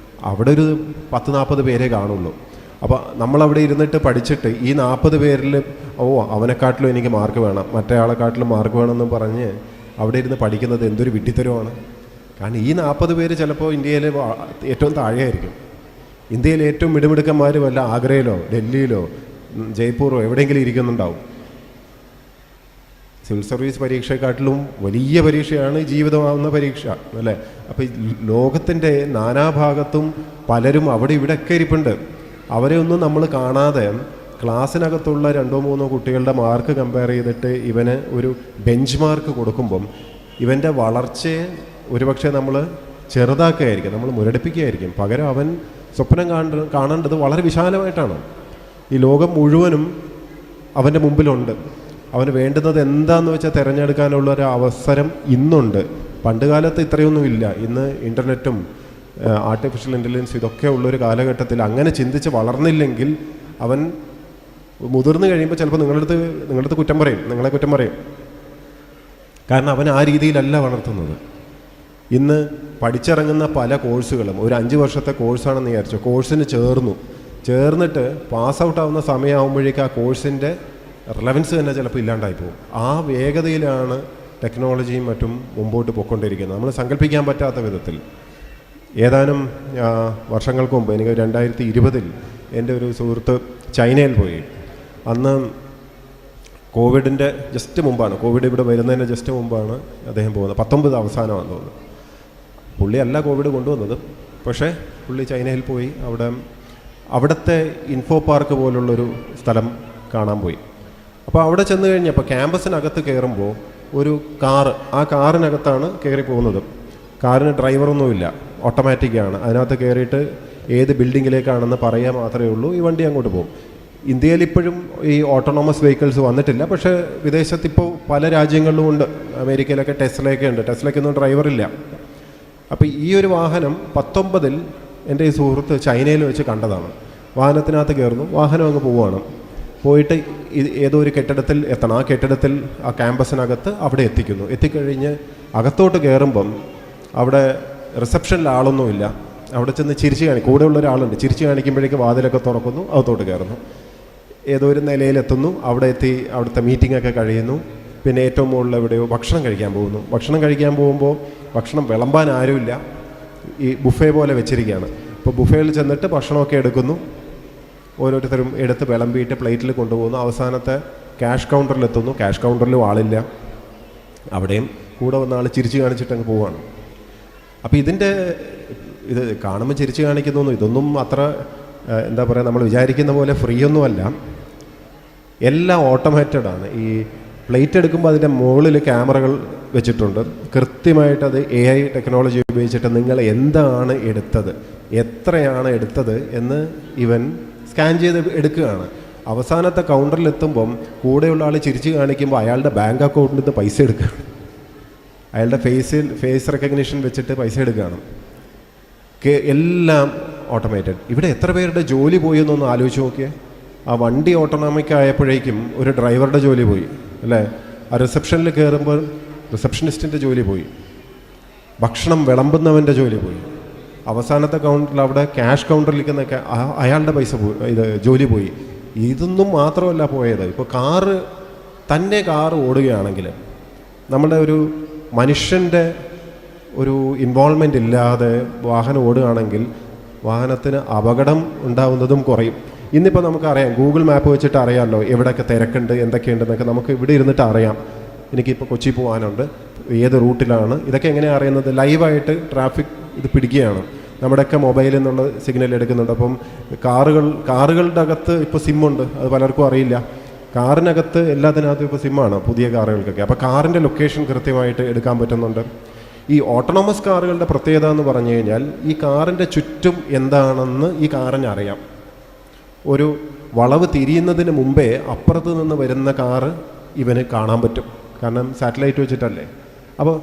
അവിടെ ഒരു 10-40 പേരേ കാണുള്ളൂ. അപ്പോൾ നമ്മളവിടെ ഇരുന്നിട്ട് പഠിച്ചിട്ട് ഈ 40 പേരിൽ അവനെക്കാട്ടിലും എനിക്ക് മാർക്ക് വേണം, മറ്റേ ആളെക്കാട്ടിലും മാർക്ക് വേണമെന്ന് പറഞ്ഞ് അവിടെ ഇരുന്ന് പഠിക്കുന്നത് എന്തൊരു വിഡ്ഢിത്തരമാണ്. കാരണം ഈ 40 പേര് ചിലപ്പോൾ ഇന്ത്യയിൽ ഏറ്റവും താഴെയായിരിക്കും. ഇന്ത്യയിലെ ഏറ്റവും മിടുമിടുക്കന്മാർ വല്ല ആഗ്രയിലോ ഡൽഹിയിലോ ജയ്പൂറോ എവിടെയെങ്കിലും ഇരിക്കുന്നുണ്ടാവും. സിവിൽ സർവീസ് പരീക്ഷയെക്കാട്ടിലും വലിയ പരീക്ഷയാണ് ജീവിതമാവുന്ന പരീക്ഷ, അല്ലേ? അപ്പോൾ ലോകത്തിൻ്റെ നാനാഭാഗത്തും പലരും അവിടെ ഇവിടെയൊക്കെ ഇരിപ്പുണ്ട്. അവരെ ഒന്നും നമ്മൾ കാണാതെ ക്ലാസ്സിനകത്തുള്ള 2-3 കുട്ടികളുടെ മാർക്ക് കമ്പയർ ചെയ്തിട്ട് ഇവന് ഒരു ബെഞ്ച് മാർക്ക് കൊടുക്കുമ്പം ഇവൻ്റെ വളർച്ചയെ ഒരുപക്ഷെ നമ്മൾ ചെറുതാക്കുകയായിരിക്കും, നമ്മൾ മുരടിപ്പിക്കുകയായിരിക്കും. പകരം അവൻ സ്വപ്നം കാണേണ്ടത് വളരെ വിശാലമായിട്ടാണ്. ഈ ലോകം മുഴുവനും അവൻ്റെ മുമ്പിലുണ്ട്. അവന് വേണ്ടുന്നത് എന്താണെന്ന് വെച്ചാൽ തിരഞ്ഞെടുക്കാനുള്ള ഒരു അവസരം ഇന്നുണ്ട്. പണ്ട് കാലത്ത് ഇത്രയൊന്നും ഇല്ല. ഇന്ന് ഇൻ്റർനെറ്റും ആർട്ടിഫിഷ്യൽ ഇൻ്റലിജൻസ് ഇതൊക്കെ ഉള്ളൊരു കാലഘട്ടത്തിൽ അങ്ങനെ ചിന്തിച്ച് വളർന്നില്ലെങ്കിൽ അവൻ മുതിർന്നു കഴിയുമ്പോൾ ചിലപ്പോൾ നിങ്ങളടുത്ത് കുറ്റം പറയും, നിങ്ങളെ കുറ്റം പറയും. കാരണം അവൻ ആ രീതിയിലല്ല വളർത്തുന്നത്. ഇന്ന് പഠിച്ചിറങ്ങുന്ന പല കോഴ്സുകളും ഒരു 5 വർഷത്തെ കോഴ്സാണെന്ന് വിചാരിച്ചു, കോഴ്സിന് ചേർന്നിട്ട് പാസ് ഔട്ട് ആവുന്ന സമയമാകുമ്പോഴേക്കും ആ കോഴ്സിൻ്റെ റിലവൻസ് തന്നെ ചിലപ്പോൾ ഇല്ലാണ്ടായി പോകും. ആ വേഗതയിലാണ് ടെക്നോളജിയും മറ്റും മുമ്പോട്ട് പോയിക്കൊണ്ടിരിക്കുന്നത്, നമ്മൾ സങ്കല്പിക്കാൻ പറ്റാത്ത വിധത്തിൽ. ഏതാനും വർഷങ്ങൾക്ക് മുമ്പ്, എനിക്ക് 2020 എൻ്റെ ഒരു സുഹൃത്ത് ചൈനയിൽ പോയി. അന്ന് കോവിഡിൻ്റെ ജസ്റ്റ് മുമ്പാണ്, കോവിഡ് ഇവിടെ വരുന്നതിൻ്റെ ജസ്റ്റ് മുമ്പാണ് അദ്ദേഹം പോകുന്നത്. 19 അവസാനമാണെന്ന് തോന്നുന്നു. പുള്ളിയല്ല കോവിഡ് കൊണ്ടുവന്നത്, പക്ഷേ പുള്ളി ചൈനയിൽ പോയി അവിടുത്തെ ഇൻഫോ പാർക്ക് പോലുള്ളൊരു സ്ഥലം കാണാൻ പോയി. അപ്പോൾ അവിടെ ചെന്ന് കഴിഞ്ഞപ്പോൾ ക്യാമ്പസിനകത്ത് കയറുമ്പോൾ ഒരു കാറ്, ആ കാറിനകത്താണ് കയറി പോകുന്നത്. കാറിന് ഡ്രൈവറൊന്നുമില്ല, ഓട്ടോമാറ്റിക്കാണ്. അതിനകത്ത് കയറിയിട്ട് ഏത് ബിൽഡിങ്ങിലേക്കാണെന്ന് പറയുക മാത്രമേ ഉള്ളൂ. ഈ വണ്ടി അങ്ങോട്ട് പോകും. ഇന്ത്യയിൽ ഇപ്പോഴും ഈ ഓട്ടോണോമസ് വെഹിക്കിൾസ് വന്നിട്ടില്ല, പക്ഷേ വിദേശത്ത് ഇപ്പോൾ പല രാജ്യങ്ങളിലും ഉണ്ട്. അമേരിക്കയിലൊക്കെ ടെസ്ലയൊക്കെ ഉണ്ട്. ടെസ്ലയ്ക്കൊന്നും ഡ്രൈവറില്ല. അപ്പോൾ ഈ ഒരു വാഹനം 19 എൻ്റെ ഈ സുഹൃത്ത് ചൈനയിൽ വെച്ച് കണ്ടതാണ്. വാഹനത്തിനകത്ത് കയറുന്നു, വാഹനം അങ്ങ് പോവുകയാണ്. പോയിട്ട് ഏതോ ഒരു കെട്ടിടത്തിൽ എത്തണം. ആ കെട്ടിടത്തിൽ ആ ക്യാമ്പസിനകത്ത് അവിടെ എത്തിക്കുന്നു. എത്തിക്കഴിഞ്ഞ് അകത്തോട്ട് കയറുമ്പം അവിടെ റിസപ്ഷനിൽ ആളൊന്നുമില്ല. അവിടെ ചെന്ന് ചിരിച്ച് കൂടെ ഉള്ള ഒരാളുണ്ട്. ചിരിച്ച് കാണിക്കുമ്പോഴേക്ക് വാതിലൊക്കെ തുറക്കുന്നു, അകത്തോട്ട് കയറുന്നു. ഏതോ ഒരു നിലയിലെത്തുന്നു. അവിടെ എത്തി അവിടുത്തെ മീറ്റിങ്ങൊക്കെ കഴിയുന്നു. പിന്നെ ഏറ്റവും മുകളിൽ എവിടെയോ ഭക്ഷണം കഴിക്കാൻ പോകുന്നു. ഭക്ഷണം കഴിക്കാൻ പോകുമ്പോൾ ഭക്ഷണം വിളമ്പാൻ ആരുമില്ല. ഈ ബുഫേ പോലെ വെച്ചിരിക്കുകയാണ്. അപ്പോൾ ബുഫേയിൽ ചെന്നിട്ട് ഭക്ഷണമൊക്കെ എടുക്കുന്നു. ഓരോരുത്തരും എടുത്ത് വിളമ്പിയിട്ട് പ്ലേറ്റിൽ കൊണ്ടുപോകുന്നു. അവസാനത്തെ ക്യാഷ് കൗണ്ടറിലെത്തുന്നു. ക്യാഷ് കൗണ്ടറിലും ആളില്ല. അവിടെയും കൂടെ വന്ന ആൾ ചിരിച്ച് കാണിച്ചിട്ടങ്ങ് പോവുകയാണ്. അപ്പോൾ ഇത് കാണുമ്പോൾ ചിരിച്ച് കാണിക്കുന്നു. ഇതൊന്നും അത്ര എന്താ പറയുക, നമ്മൾ വിചാരിക്കുന്ന പോലെ ഫ്രീ ഒന്നുമല്ല. എല്ലാം ഓട്ടോമാറ്റഡാണ്. ഈ പ്ലേറ്റ് എടുക്കുമ്പോൾ അതിൻ്റെ മുകളിൽ ക്യാമറകൾ വെച്ചിട്ടുണ്ട്. കൃത്യമായിട്ട് അത് AI ടെക്നോളജി ഉപയോഗിച്ചിട്ട് നിങ്ങൾ എന്താണ് എടുത്തത്, എത്രയാണ് എടുത്തത് എന്ന് ഇവൻ സ്കാൻ ചെയ്ത് എടുക്കുകയാണ്. അവസാനത്തെ കൗണ്ടറിലെത്തുമ്പം കൂടെയുള്ള ആൾ ചിരിച്ച് കാണിക്കുമ്പോൾ അയാളുടെ ബാങ്ക് അക്കൗണ്ടിൽ നിന്ന് പൈസ എടുക്കുകയാണ്. അയാളുടെ ഫേസ് റെക്കഗ്നിഷൻ വെച്ചിട്ട് പൈസ എടുക്കുകയാണ്. എല്ലാം ഓട്ടോമേറ്റഡ്. ഇവിടെ എത്ര പേരുടെ ജോലി പോയി എന്നൊന്ന് ആലോചിച്ച് നോക്കിയേ. ആ വണ്ടി ഓട്ടോണോമിക് ആയപ്പോഴേക്കും ഒരു ഡ്രൈവറുടെ ജോലി പോയി അല്ലേ. ആ റിസപ്ഷനിൽ കയറുമ്പോൾ റിസപ്ഷനിസ്റ്റിൻ്റെ ജോലി പോയി. ഭക്ഷണം വിളമ്പുന്നവൻ്റെ ജോലി പോയി. അവസാനത്തെ കൗണ്ടറിൽ അവിടെ ക്യാഷ് കൗണ്ടറിലിരിക്കുന്നൊക്കെ അയാളുടെ പൈസ പോയി, ജോലി പോയി. ഇതൊന്നും മാത്രമല്ല പോയത്. ഇപ്പോൾ കാറ് ഓടുകയാണെങ്കിൽ നമ്മുടെ ഒരു മനുഷ്യൻ്റെ ഒരു ഇൻവോൾവ്മെൻ്റ് ഇല്ലാതെ വാഹനം ഓടുകയാണെങ്കിൽ വാഹനത്തിന് അപകടം ഉണ്ടാവുന്നതും കുറയും. ഇന്നിപ്പോൾ നമുക്കറിയാം, ഗൂഗിൾ മാപ്പ് വെച്ചിട്ട് അറിയാമല്ലോ എവിടെയൊക്കെ തിരക്കുണ്ട്, എന്തൊക്കെയുണ്ടെന്നൊക്കെ നമുക്ക് ഇവിടെ ഇരുന്നിട്ട് അറിയാം. എനിക്കിപ്പോൾ കൊച്ചി പോകാനുണ്ട്, ഏത് റൂട്ടിലാണ്, ഇതൊക്കെ എങ്ങനെയാണ് അറിയുന്നത്? ലൈവായിട്ട് ട്രാഫിക് ഇത് പിടിക്കുകയാണ്. നമ്മുടെയൊക്കെ മൊബൈലിൽ നിന്നുള്ള സിഗ്നൽ എടുക്കുന്നുണ്ട്. അപ്പം കാറുകളുടെ അകത്ത് ഇപ്പോൾ സിമ്മുണ്ട്, അത് പലർക്കും അറിയില്ല. കാറിനകത്ത് എല്ലാത്തിനകത്തും ഇപ്പോൾ സിമ്മാണ് പുതിയ കാറുകൾക്കൊക്കെ. അപ്പോൾ കാറിൻ്റെ ലൊക്കേഷൻ കൃത്യമായിട്ട് എടുക്കാൻ പറ്റുന്നുണ്ട്. ഈ ഓട്ടോണമസ് കാറുകളുടെ പ്രത്യേകത എന്ന് പറഞ്ഞു കഴിഞ്ഞാൽ ഈ കാറിൻ്റെ ചുറ്റും എന്താണെന്ന് ഈ കാറിന് അറിയാം. ഒരു വളവ് തിരിയുന്നതിന് മുമ്പേ അപ്പുറത്ത് നിന്ന് വരുന്ന കാറ് ഇവന് കാണാൻ പറ്റും. കാരണം സാറ്റലൈറ്റ് വെച്ചിട്ടല്ലേ. അപ്പോൾ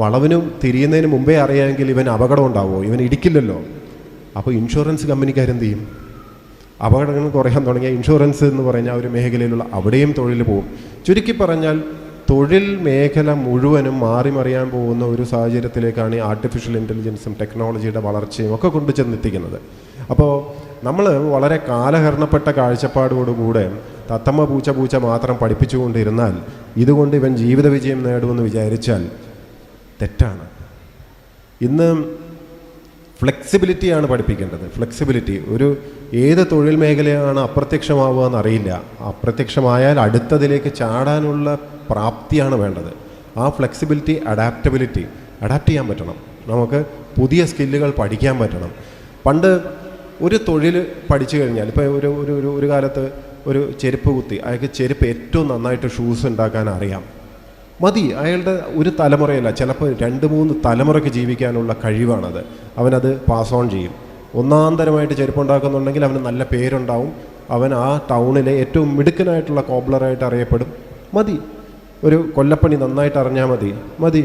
വളവിനും തിരിയുന്നതിന് മുമ്പേ അറിയാമെങ്കിൽ ഇവൻ അപകടം ഉണ്ടാവുമോ? ഇവൻ ഇടിക്കില്ലല്ലോ. അപ്പോൾ ഇൻഷുറൻസ് കമ്പനിക്കാരെന്ത് ചെയ്യും? അപകടങ്ങൾ കുറയാൻ തുടങ്ങിയ ഇൻഷുറൻസ് എന്ന് പറഞ്ഞാൽ ഒരു മേഖലയിലുള്ള അവിടെയും തൊഴിൽ പോകും. ചുരുക്കി പറഞ്ഞാൽ തൊഴിൽ മേഖല മുഴുവനും മാറിമറിയാൻ പോകുന്ന ഒരു സാഹചര്യത്തിലേക്കാണ് ഈ ആർട്ടിഫിഷ്യൽ ഇൻ്റലിജൻസും ടെക്നോളജിയുടെ വളർച്ചയും ഒക്കെ കൊണ്ടു ചെന്നെത്തിക്കുന്നത്. അപ്പോൾ നമ്മൾ വളരെ കാലഹരണപ്പെട്ട കാഴ്ചപ്പാടോടുകൂടെ തത്തമ്മ പൂച്ച മാത്രം പഠിപ്പിച്ചുകൊണ്ടിരുന്നാൽ ഇതുകൊണ്ട് ഇവൻ ജീവിത വിജയം നേടുമെന്ന് വിചാരിച്ചാൽ തെറ്റാണ്. ഇന്ന് ഫ്ലെക്സിബിലിറ്റിയാണ് പഠിപ്പിക്കേണ്ടത്. ഫ്ലെക്സിബിലിറ്റി. ഏത് തൊഴിൽ മേഖലയാണ് അപ്രത്യക്ഷമാവുക എന്നറിയില്ല. അപ്രത്യക്ഷമായാൽ അടുത്തതിലേക്ക് ചാടാനുള്ള പ്രാപ്തിയാണ് വേണ്ടത്. ആ ഫ്ലെക്സിബിലിറ്റി, അഡാപ്റ്റ് ചെയ്യാൻ പറ്റണം. നമുക്ക് പുതിയ സ്കില്ലുകൾ പഠിക്കാൻ പറ്റണം. പണ്ട് ഒരു തൊഴിൽ പഠിച്ചു കഴിഞ്ഞാൽ, ഇപ്പോൾ ഒരു കാലത്ത് ഒരു ചെരുപ്പ് കുത്തി, അയാൾക്ക് ചെരുപ്പ് ഏറ്റവും നന്നായിട്ട് ഷൂസ് ഉണ്ടാക്കാൻ അറിയാം, മതി. അയാളുടെ ഒരു തലമുറയല്ല, ചിലപ്പോൾ 2-3 തലമുറയ്ക്ക് ജീവിക്കാനുള്ള കഴിവാണത്. അവനത് പാസ് ഓൺ ചെയ്യും. ഒന്നാന്തരമായിട്ട് ചെരുപ്പുണ്ടാക്കുന്നുണ്ടെങ്കിൽ അവന് നല്ല പേരുണ്ടാവും. അവൻ ആ ടൗണിലെ ഏറ്റവും മിടുക്കനായിട്ടുള്ള കോബ്ലറായിട്ട് അറിയപ്പെടും. മതി. ഒരു കൊല്ലപ്പണി നന്നായിട്ട് അറിഞ്ഞാൽ മതി.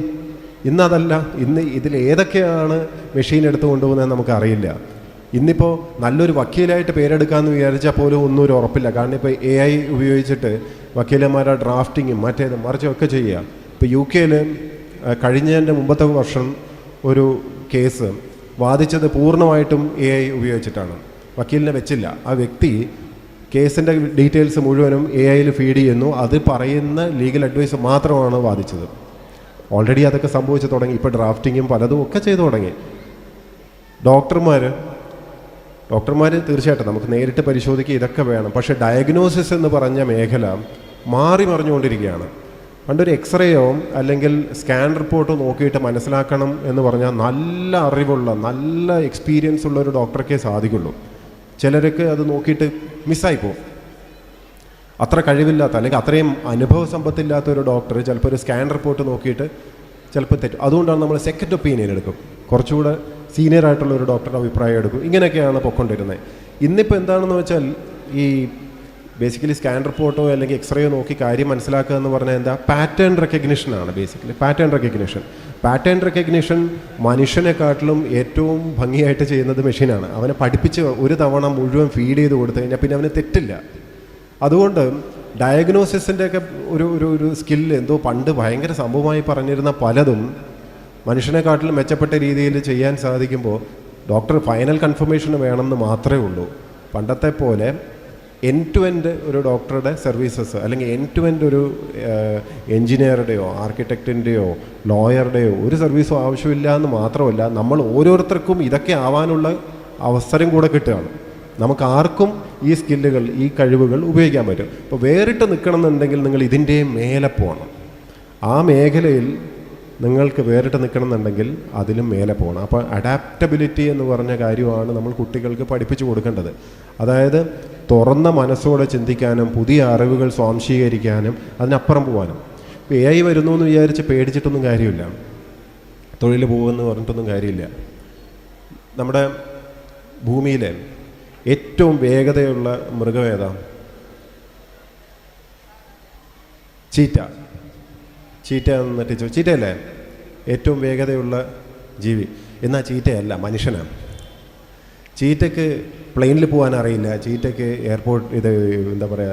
ഇന്നതല്ല. ഇന്ന് ഇതിലേതൊക്കെയാണ് മെഷീൻ എടുത്തു കൊണ്ടുപോകുന്നതെന്ന് നമുക്കറിയില്ല. ഇന്നിപ്പോൾ നല്ലൊരു വക്കീലായിട്ട് പേരെടുക്കാമെന്ന് വിചാരിച്ചാൽ പോലും ഒന്നും ഒരു ഉറപ്പില്ല. കാരണം ഇപ്പോൾ AI ഉപയോഗിച്ചിട്ട് വക്കീലന്മാരുടെ ഡ്രാഫ്റ്റിങ്ങും മറ്റേതും മറിച്ചും ഒക്കെ ചെയ്യുക. ഇപ്പോൾ UK കഴിഞ്ഞതിൻ്റെ മുമ്പത്തെ വർഷം ഒരു കേസ് വാദിച്ചത് പൂർണ്ണമായിട്ടും AI ഉപയോഗിച്ചിട്ടാണ്. വക്കീലിനെ വെച്ചില്ല. ആ വ്യക്തി കേസിൻ്റെ ഡീറ്റെയിൽസ് മുഴുവനും AI ഫീഡ് ചെയ്യുന്നു. അത് പറയുന്ന ലീഗൽ അഡ്വൈസ് മാത്രമാണ് വാദിച്ചത്. ഓൾറെഡി അതൊക്കെ സംഭവിച്ചു തുടങ്ങി. ഇപ്പോൾ ഡ്രാഫ്റ്റിങ്ങും പലതും ഒക്കെ ചെയ്തു തുടങ്ങി. ഡോക്ടർമാർ തീർച്ചയായിട്ടും നമുക്ക് നേരിട്ട് പരിശോധിക്കുക, ഇതൊക്കെ വേണം. പക്ഷേ ഡയഗ്നോസിസ് എന്ന് പറഞ്ഞ മേഖല മാറി മറിഞ്ഞുകൊണ്ടിരിക്കുകയാണ്. പണ്ടൊരു എക്സ്റേയോ അല്ലെങ്കിൽ സ്കാൻ റിപ്പോർട്ടോ നോക്കിയിട്ട് മനസ്സിലാക്കണം എന്ന് പറഞ്ഞാൽ നല്ല അറിവുള്ള നല്ല എക്സ്പീരിയൻസ് ഉള്ള ഒരു ഡോക്ടർക്കേ സാധിക്കുള്ളൂ. ചിലർക്ക് അത് നോക്കിയിട്ട് മിസ്സായിപ്പോവും. അത്ര കഴിവില്ലാത്ത അല്ലെങ്കിൽ അത്രയും അനുഭവ സമ്പത്തില്ലാത്ത ഒരു ഡോക്ടർ ചിലപ്പോൾ ഒരു സ്കാൻ റിപ്പോർട്ട് നോക്കിയിട്ട് ചിലപ്പോൾ തെറ്റും. അതുകൊണ്ടാണ് നമ്മൾ സെക്കൻഡ് ഒപ്പീനിയൻ എടുക്കും, കുറച്ചുകൂടെ സീനിയർ ആയിട്ടുള്ള ഒരു ഡോക്ടറുടെ അഭിപ്രായം എടുക്കും. ഇങ്ങനെയൊക്കെയാണ് പൊയ്ക്കൊണ്ടിരുന്നത്. ഇന്നിപ്പോൾ എന്താണെന്ന് വെച്ചാൽ ഈ ബേസിക്കലി സ്കാൻ റിപ്പോർട്ടോ അല്ലെങ്കിൽ എക്സ്റേയോ നോക്കി കാര്യം മനസ്സിലാക്കുക എന്ന് പറഞ്ഞാൽ എന്താ, പാറ്റേൺ റെക്കഗ്നിഷനാണ്. ബേസിക്കലി പാറ്റേൺ റെക്കഗ്നിഷൻ മനുഷ്യനെക്കാട്ടിലും ഏറ്റവും ഭംഗിയായിട്ട് ചെയ്യുന്നത് മെഷീനാണ്. അവനെ പഠിപ്പിച്ച് ഒരു തവണ മുഴുവൻ ഫീഡ് ചെയ്ത് കൊടുത്തു കഴിഞ്ഞാൽ പിന്നെ അവന് തെറ്റില്ല. അതുകൊണ്ട് ഡയഗ്നോസിസിൻ്റെയൊക്കെ ഒരു സ്കില്ല് എന്തോ പണ്ട് ഭയങ്കര സംഭവമായി പറഞ്ഞിരുന്ന പലതും മനുഷ്യനെക്കാട്ടിലും മെച്ചപ്പെട്ട രീതിയിൽ ചെയ്യാൻ സാധിക്കുമ്പോൾ ഡോക്ടർ ഫൈനൽ കൺഫർമേഷൻ വേണമെന്ന് മാത്രമേ ഉള്ളൂ. പണ്ടത്തെ പോലെ എൻഡ് ടു എൻഡ് ഒരു ഡോക്ടറുടെ സർവീസസ് അല്ലെങ്കിൽ എൻഡ് ടു എൻഡ് ഒരു എൻജിനീയറുടെയോ ആർക്കിടെക്റ്റിൻ്റെയോ ലോയറുടെയോ ഒരു സർവീസും ആവശ്യമില്ല എന്ന് മാത്രമല്ല, നമ്മൾ ഓരോരുത്തർക്കും ഇതൊക്കെ ആവാനുള്ള അവസരം കൂടെ കിട്ടുകയാണ്. നമുക്ക് ആർക്കും ഈ സ്കില്ലുകൾ ഈ കഴിവുകൾ ഉപയോഗിക്കാൻ പറ്റും. ഇപ്പോൾ വേറിട്ട് നിൽക്കണമെന്നുണ്ടെങ്കിൽ നിങ്ങൾ ഇതിൻ്റെ മേലെ പോകണം. ആ മേഖലയിൽ നിങ്ങൾക്ക് വേറിട്ട് നിൽക്കണമെന്നുണ്ടെങ്കിൽ അതിലും മേലെ പോകണം. അപ്പോൾ അഡാപ്റ്റബിലിറ്റി എന്ന് പറഞ്ഞ കാര്യമാണ് നമ്മൾ കുട്ടികൾക്ക് പഠിപ്പിച്ചു കൊടുക്കേണ്ടത്. അതായത് തുറന്ന മനസ്സോടെ ചിന്തിക്കാനും പുതിയ അറിവുകൾ സ്വാംശീകരിക്കാനും അതിനപ്പുറം പോകാനും. ഇപ്പോൾ AI വരുന്നു എന്ന് വിചാരിച്ച് പേടിച്ചിട്ടൊന്നും കാര്യമില്ല, തൊഴിൽ പോകുമെന്ന് പറഞ്ഞിട്ടൊന്നും കാര്യമില്ല. നമ്മുടെ ഭൂമിയിലെ ഏറ്റവും വേഗതയുള്ള മൃഗം ഏതാ? ചീറ്റയല്ലേ ഏറ്റവും വേഗതയുള്ള ജീവി? എന്നാൽ ചീറ്റയല്ല, മനുഷ്യനാണ്. ചീറ്റയ്ക്ക് പ്ലെയിനിൽ പോകാൻ അറിയില്ല, ചീറ്റയ്ക്ക്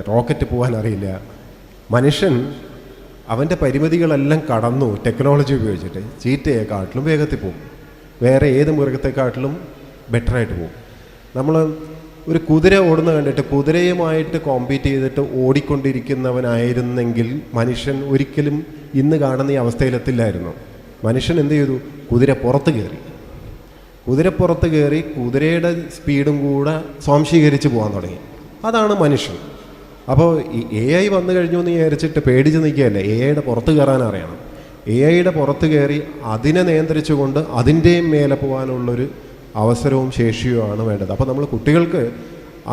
റോക്കറ്റ് പോകാൻ അറിയില്ല. മനുഷ്യൻ അവൻ്റെ പരിമിതികളെല്ലാം കടന്നു ടെക്നോളജി ഉപയോഗിച്ചിട്ട് ചീറ്റയെക്കാട്ടിലും വേഗത്തിൽ പോകും, വേറെ ഏത് മൃഗത്തെക്കാട്ടിലും ബെറ്ററായിട്ട് പോകും. നമ്മൾ ഒരു കുതിര ഓടുന്ന കണ്ടിട്ട് കുതിരയുമായിട്ട് കോമ്പീറ്റ് ചെയ്തിട്ട് ഓടിക്കൊണ്ടിരിക്കുന്നവനായിരുന്നെങ്കിൽ മനുഷ്യൻ ഒരിക്കലും ഇന്ന് കാണുന്ന ഈ അവസ്ഥയിലെത്തില്ലായിരുന്നു. മനുഷ്യൻ എന്ത് ചെയ്തു? കുതിരപ്പുറത്ത് കയറി കുതിരയുടെ സ്പീഡും കൂടെ സ്വാംശീകരിച്ച് പോകാൻ തുടങ്ങി. അതാണ് മനുഷ്യൻ. അപ്പോൾ ഈ AI വന്നു കഴിഞ്ഞു എന്ന് വിചാരിച്ചിട്ട് പേടിച്ച് നിൽക്കുകയല്ല, AIയുടെ പുറത്ത് കയറാൻ അറിയണം. AIയുടെ പുറത്ത് കയറി അതിനെ നിയന്ത്രിച്ചുകൊണ്ട് അതിൻ്റെയും മേലെ പോകാനുള്ളൊരു അവസരവും ശേഷിയുമാണ് വേണ്ടത്. അപ്പോൾ നമ്മൾ കുട്ടികൾക്ക്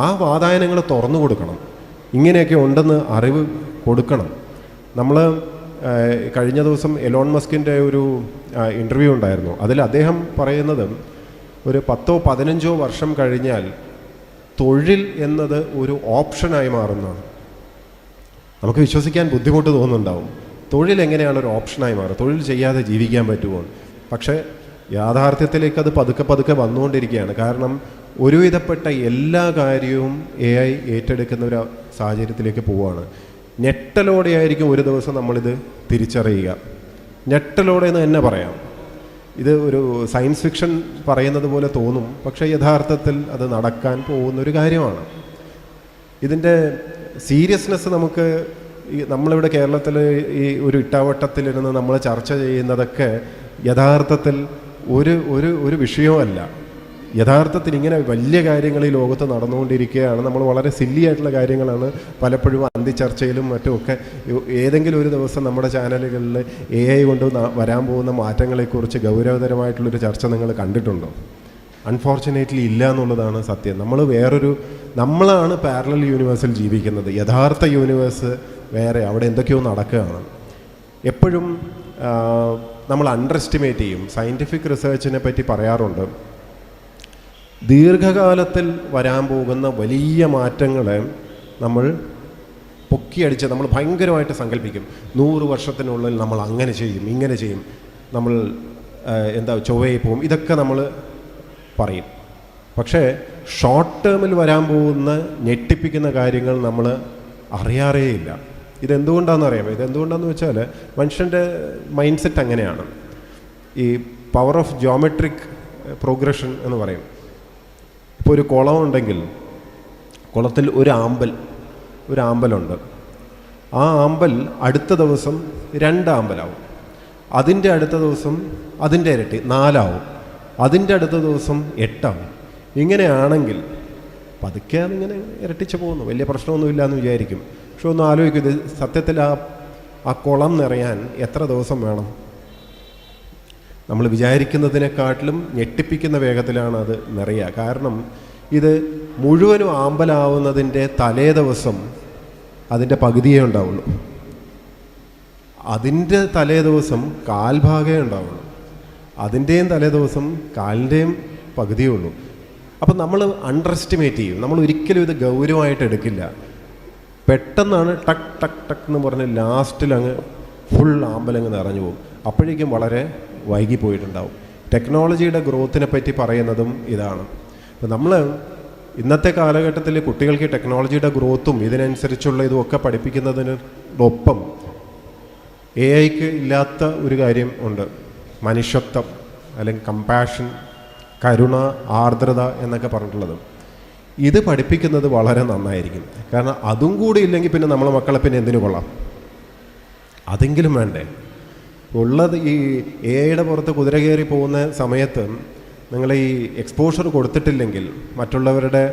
ആ വാതായനങ്ങൾ തുറന്നു കൊടുക്കണം, ഇങ്ങനെയൊക്കെ ഉണ്ടെന്ന് അറിവ് കൊടുക്കണം. നമ്മൾ കഴിഞ്ഞ ദിവസം എലോൺ മസ്കിൻ്റെ ഒരു ഇൻ്റർവ്യൂ ഉണ്ടായിരുന്നു. അതിൽ അദ്ദേഹം പറയുന്നത് ഒരു 10-15 വർഷം കഴിഞ്ഞാൽ തൊഴിൽ എന്നത് ഒരു ഓപ്ഷനായി മാറുന്നതാണ്. നമുക്ക് വിശ്വസിക്കാൻ ബുദ്ധിമുട്ട് തോന്നുന്നുണ്ടാവും, തൊഴിൽ എങ്ങനെയാണ് ഒരു ഓപ്ഷനായി മാറുക, തൊഴിൽ ചെയ്യാതെ ജീവിക്കാൻ പറ്റുമോ? പക്ഷേ യാഥാർത്ഥ്യത്തിലേക്ക് അത് പതുക്കെ വന്നുകൊണ്ടിരിക്കുകയാണ്. കാരണം ഒരുവിധപ്പെട്ട എല്ലാ കാര്യവും AI ഏറ്റെടുക്കുന്ന ഒരു സാഹചര്യത്തിലേക്ക് പോവുകയാണ്. ഞെട്ടലോടെയായിരിക്കും ഒരു ദിവസം നമ്മളിത് തിരിച്ചറിയുക. ഞെട്ടലോടെ എന്ന് തന്നെ പറയാം. ഇത് ഒരു സയൻസ് ഫിക്ഷൻ പറയുന്നത് പോലെ തോന്നും, പക്ഷേ യഥാർത്ഥത്തിൽ അത് നടക്കാൻ പോകുന്നൊരു കാര്യമാണ്. ഇതിൻ്റെ സീരിയസ്നെസ് നമുക്ക് നമ്മളിവിടെ കേരളത്തിൽ ഈ ഒരു ഇട്ടാവട്ടത്തിലിരുന്ന് നമ്മൾ ചർച്ച ചെയ്യുന്നതൊക്കെ യഥാർത്ഥത്തിൽ ഒരു വിഷയമല്ല. യഥാർത്ഥത്തിൽ ഇങ്ങനെ വലിയ കാര്യങ്ങൾ ഈ ലോകത്ത് നടന്നുകൊണ്ടിരിക്കുകയാണ്. നമ്മൾ വളരെ സില്ലി ആയിട്ടുള്ള കാര്യങ്ങളാണ് പലപ്പോഴും അന്തിച്ചർച്ചയിലും മറ്റുമൊക്കെ. ഏതെങ്കിലും ഒരു ദിവസം നമ്മുടെ ചാനലുകളിൽ AI കൊണ്ട് വരാൻ പോകുന്ന മാറ്റങ്ങളെക്കുറിച്ച് ഗൗരവതരമായിട്ടുള്ളൊരു ചർച്ച നിങ്ങൾ കണ്ടിട്ടുണ്ടോ? അൺഫോർച്ചുനേറ്റ്ലി ഇല്ല എന്നുള്ളതാണ് സത്യം. നമ്മളാണ് പാരലൽ യൂണിവേഴ്സിൽ ജീവിക്കുന്നത്. യഥാർത്ഥ യൂണിവേഴ്സ് വേറെ, അവിടെ എന്തൊക്കെയോ നടക്കുകയാണ്. എപ്പോഴും നമ്മൾ അണ്ടർ എസ്റ്റിമേറ്റ് ചെയ്യും. സയൻറ്റിഫിക് റിസർച്ചിനെ പറ്റി പറയാറുണ്ട്. ദീർഘകാലത്തിൽ വരാൻ പോകുന്ന വലിയ മാറ്റങ്ങളെ നമ്മൾ പൊക്കിയടിച്ച് നമ്മൾ ഭയങ്കരമായിട്ട് സങ്കല്പിക്കും. 100 വർഷത്തിനുള്ളിൽ നമ്മൾ അങ്ങനെ ചെയ്യും, ഇങ്ങനെ ചെയ്യും, നമ്മൾ ചൊവ്വയിൽ പോകും, ഇതൊക്കെ നമ്മൾ പറയും. പക്ഷേ ഷോർട്ട് ടേമിൽ വരാൻ പോകുന്ന ഞെട്ടിപ്പിക്കുന്ന കാര്യങ്ങൾ നമ്മൾ അറിയാറേയില്ല. ഇതെന്തുകൊണ്ടാണെന്ന് അറിയാമോ? ഇതെന്തുകൊണ്ടാണെന്ന് വെച്ചാൽ മനുഷ്യൻ്റെ മൈൻഡ് സെറ്റ് അങ്ങനെയാണ്. ഈ പവർ ഓഫ് ജോമെട്രിക് പ്രോഗ്രഷൻ എന്ന് പറയും. ഇപ്പോൾ ഒരു കുളമുണ്ടെങ്കിൽ കുളത്തിൽ ഒരു ആമ്പലുണ്ട്. ആ ആമ്പൽ അടുത്ത ദിവസം 2 ആമ്പലാവും, അതിൻ്റെ അടുത്ത ദിവസം അതിൻ്റെ ഇരട്ടി 4 ആവും, അതിൻ്റെ അടുത്ത ദിവസം 8 ആവും. ഇങ്ങനെയാണെങ്കിൽ പതുക്കെ അതിങ്ങനെ ഇരട്ടിച്ച് പോകുന്നു, വലിയ പ്രശ്നമൊന്നുമില്ല എന്ന് വിചാരിക്കും. പക്ഷെ ഒന്ന് ആലോചിക്കും, ഇത് സത്യത്തിൽ ആ ആ കുളം നിറയാൻ എത്ര ദിവസം വേണം? നമ്മൾ വിചാരിക്കുന്നതിനെക്കാട്ടിലും ഞെട്ടിപ്പിക്കുന്ന വേഗത്തിലാണ് അത് നിറയുക. കാരണം ഇത് മുഴുവനും ആമ്പലാവുന്നതിൻ്റെ തലേ ദിവസം അതിൻ്റെ പകുതിയേ ഉണ്ടാവുള്ളൂ, അതിൻ്റെ തലേ ദിവസം കാൽഭാഗമേ ഉണ്ടാവുള്ളൂ, അതിൻ്റെയും തലേ ദിവസം കാലിൻ്റെയും പകുതിയേ ഉള്ളൂ. അപ്പം നമ്മൾ അണ്ടർ എസ്റ്റിമേറ്റ് ചെയ്യും, നമ്മൾ ഒരിക്കലും ഇത് ഗൗരവമായിട്ട് എടുക്കില്ല. പെട്ടെന്നാണ് ടക്ക് ടക്ക് ടക്ക് എന്ന് പറഞ്ഞ് ലാസ്റ്റിൽ അങ്ങ് ഫുൾ ആമ്പലങ്ങ് നിറഞ്ഞു പോകും. അപ്പോഴേക്കും വളരെ വൈകിപ്പോയിട്ടുണ്ടാവും. ടെക്നോളജിയുടെ ഗ്രോത്തിനെ പറ്റി പറയുന്നതും ഇതാണ്. അപ്പം നമ്മൾ ഇന്നത്തെ കാലഘട്ടത്തിൽ കുട്ടികൾക്ക് ടെക്നോളജിയുടെ ഗ്രോത്തും ഇതിനനുസരിച്ചുള്ള ഇതുമൊക്കെ പഠിപ്പിക്കുന്നതിനൊപ്പം AI-ക്ക് ഇല്ലാത്ത ഒരു കാര്യം ഉണ്ട്, മനുഷ്യത്വം അല്ലെങ്കിൽ കമ്പാഷൻ, കരുണ, ആർദ്രത എന്നൊക്കെ പറഞ്ഞിട്ടുള്ളത്. ഇത് പഠിപ്പിക്കുന്നത് വളരെ നന്നായിരിക്കും. കാരണം അതും കൂടി ഇല്ലെങ്കിൽ പിന്നെ നമ്മളെ മക്കളെ പിന്നെ എന്തിനു കൊള്ളാം? അതെങ്കിലും വേണ്ടേ? ഉള്ളത് ഈ AI-യുടെ പുറത്ത് കുതിര കയറി പോകുന്ന സമയത്ത് നിങ്ങൾ ഈ എക്സ്പോഷർ കൊടുത്തിട്ടില്ലെങ്കിൽ മറ്റുള്ളവരുടെ